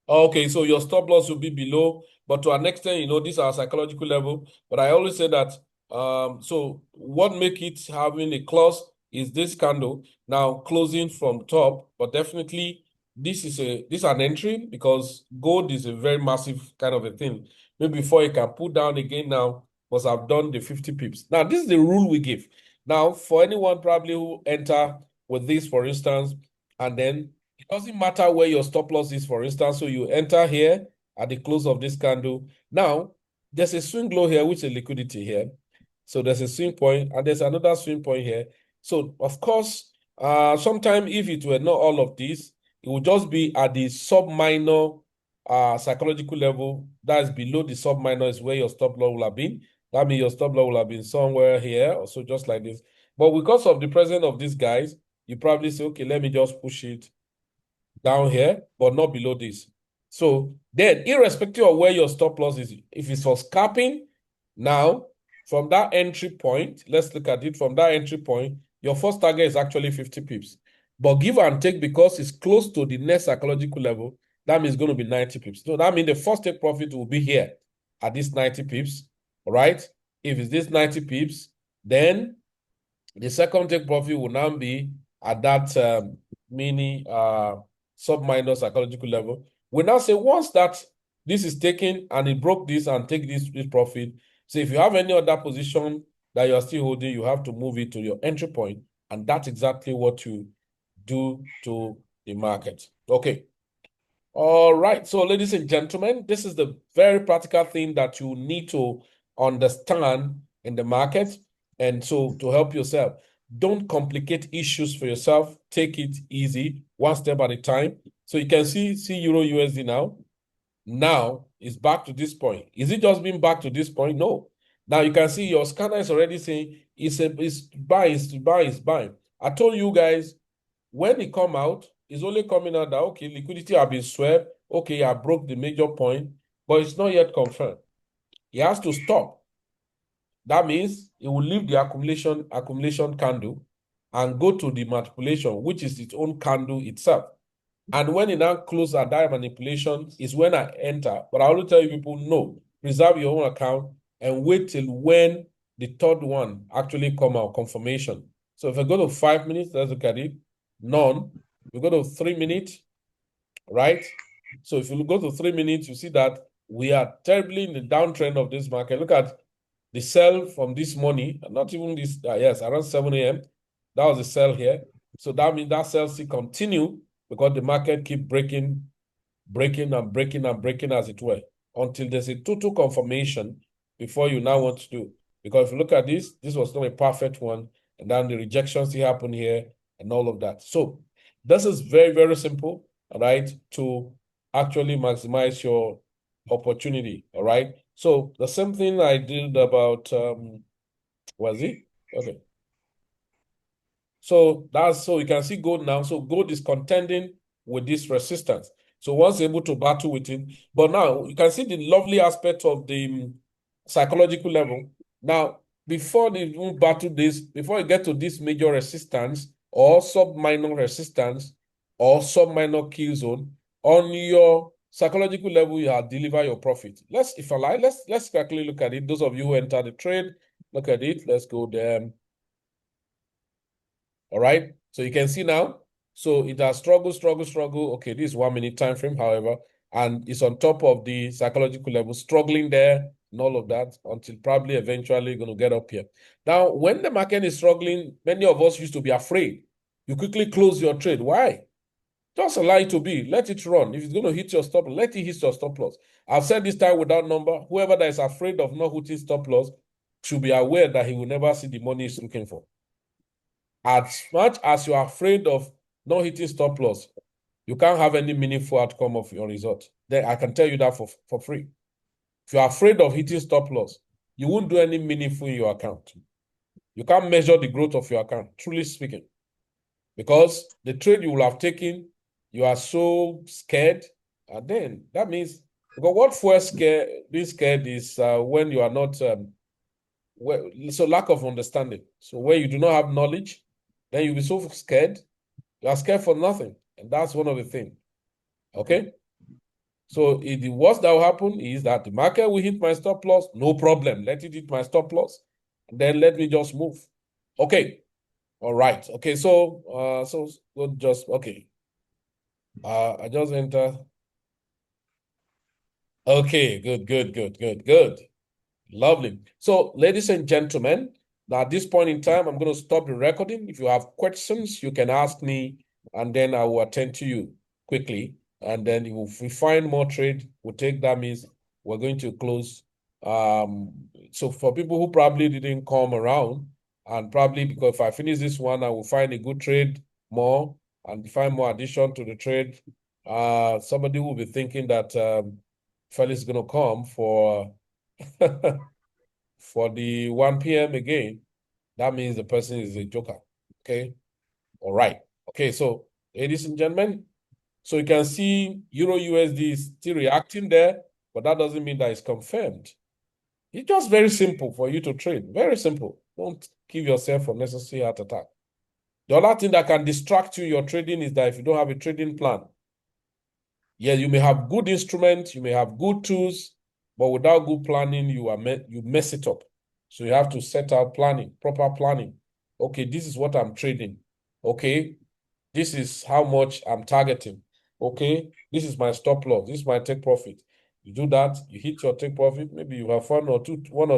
Okay, so your stop loss will be below, but to an extent, this is our psychological level. But I always say that, so what make it having a close is this candle now closing from top, but definitely this is an entry because gold is a very massive kind of a thing. Maybe before it can pull down again now, because I've done the 50 pips. Now, this is the rule we give. Now, for anyone probably who enter with this, for instance, and then it doesn't matter where your stop loss is, for instance. So you enter here at the close of this candle. Now, there's a swing low here, which is liquidity here. So there's a swing point, and there's another swing point here. So, of course, sometime if it were not all of this, it would just be at the sub-minor psychological level. That's below the sub-minor is where your stop loss will have been. That means your stop loss will have been somewhere here, or so just like this. But because of the presence of these guys, you probably say, okay, let me just push it down here, but not below this. So then, irrespective of where your stop loss is, if it's for scalping, now from that entry point, let's look at it from that entry point, your first target is actually 50 pips. But give and take, because it's close to the next psychological level, that means it's going to be 90 pips. So that means the first take profit will be here at this 90 pips, all right? If it's this 90 pips, then the second take profit will now be at that mini sub-minor psychological level. We now say once that this is taken and it broke this and take this profit, so if you have any other position that you're still holding, you have to move it to your entry point, and that's exactly what you do to the market. Okay. All right. So, ladies and gentlemen, this is the very practical thing that you need to understand in the market. And so, to help yourself, don't complicate issues for yourself. Take it easy, one step at a time. So, you can see Euro USD now. Now, it's back to this point. Is it just being back to this point? No. Now, you can see your scanner is already saying it's buying. I told you guys, when it come out, it's only coming out that, okay, liquidity have been swept. Okay, I broke the major point, but it's not yet confirmed. It has to stop. That means it will leave the accumulation candle and go to the manipulation, which is its own candle itself. And when it now closes at that manipulation is when I enter. But I always tell you people, no, preserve your own account and wait till when the third one actually come out, confirmation. So if I go to 5 minutes, let's look at it. None. We go to 3 minutes, right? So if you go to 3 minutes, you see that we are terribly in the downtrend of this market. Look at the sell from this morning, not even this, yes, around 7 a.m. That was the sell here. So that means that sell still continue because the market keep breaking as it were, until there's a total confirmation before you now want to do. Because if you look at this was not a perfect one, and then the rejection still happen here and all of that. So this is very, very simple, all right, to actually maximize your opportunity, all right? So the same thing I did about, was it? Okay. So you can see gold now. So gold is contending with this resistance. So once able to battle with it, but now you can see the lovely aspect of the psychological level. Now, before they even battle this, before you get to this major resistance or sub-minor resistance or sub-minor kill zone, on your psychological level, you have deliver your profit. Let's quickly look at it. Those of you who enter the trade, look at it. Let's go there. All right. So you can see now. So it has struggled. Okay, this is 1 minute time frame, however, and it's on top of the psychological level, struggling there and all of that until probably eventually going to get up here. Now, when the market is struggling, many of us used to be afraid. You quickly close your trade. Why? Just allow it to be. Let it run. If it's going to hit your stop, let it hit your stop loss. I've said this time without number. Whoever that is afraid of not hitting stop loss should be aware that he will never see the money he's looking for. As much as you are afraid of not hitting stop loss, you can't have any meaningful outcome of your result. Then I can tell you that for free. If you're afraid of hitting stop loss, you won't do any meaningful in your account. You can't measure the growth of your account, truly speaking, because the trade you will have taken, you are so scared. And then that means, because what first being scared is when you are not, so lack of understanding. So when you do not have knowledge, then you'll be so scared. You are scared for nothing. And that's one of the things. Okay? So the worst that will happen is that the market will hit my stop loss. No problem. Let it hit my stop loss. And then let me just move. Okay. All right. Okay. So we'll just okay. I just enter. Okay, good. Lovely. So, ladies and gentlemen, now at this point in time, I'm going to stop the recording. If you have questions, you can ask me, and then I will attend to you quickly. And then if we find more trade, we'll take that means we're going to close. So for people who probably didn't come around, and probably because if I finish this one, I will find a good trade more and find more addition to the trade. Somebody will be thinking that Felix is going to come for for the 1 p.m. again. That means the person is a joker. Okay. All right. Okay. So, ladies and gentlemen, so you can see Euro USD is still reacting there, but that doesn't mean that it's confirmed. It's just very simple for you to trade. Very simple. Don't give yourself unnecessary heart attack. The other thing that can distract you in your trading is that if you don't have a trading plan, yeah, you may have good instruments, you may have good tools, but without good planning, you mess it up. So you have to set out planning, proper planning. Okay, this is what I'm trading. Okay, this is how much I'm targeting. Okay, this is my stop loss. This is my take profit. You do that, you hit your take profit. Maybe you have one or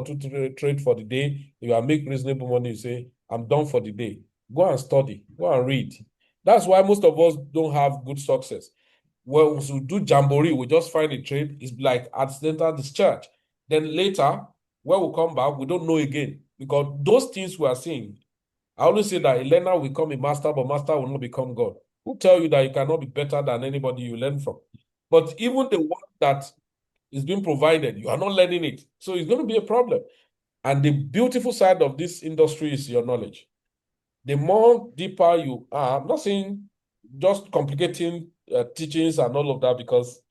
two trade for the day. You are make reasonable money. You say, I'm done for the day. Go and study. Go and read. That's why most of us don't have good success. Well, we do jamboree, we just find a trade. It's like accidental discharge. Then later, when we come back, we don't know again because those things we are seeing. I always say that a learner will become a master, but master will not become God. Who tell you that you cannot be better than anybody you learn from? But even the one that is being provided, you are not learning it. So it's going to be a problem. And the beautiful side of this industry is your knowledge. The more deeper you are, I'm not saying just complicating teachings and all of that, because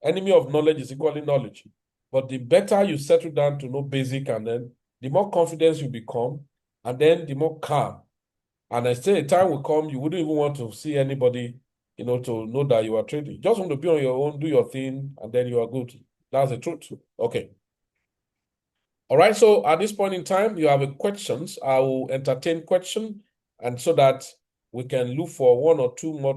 enemy of knowledge is equally knowledge. But the better you settle down to know basic, and then the more confidence you become, and then the more calm. And I say a time will come, you wouldn't even want to see anybody, to know that you are trading. You just want to be on your own, do your thing, and then you are good. That's the truth. Okay. All right. So at this point in time, you have a questions. I will entertain question, and so that we can look for one or two more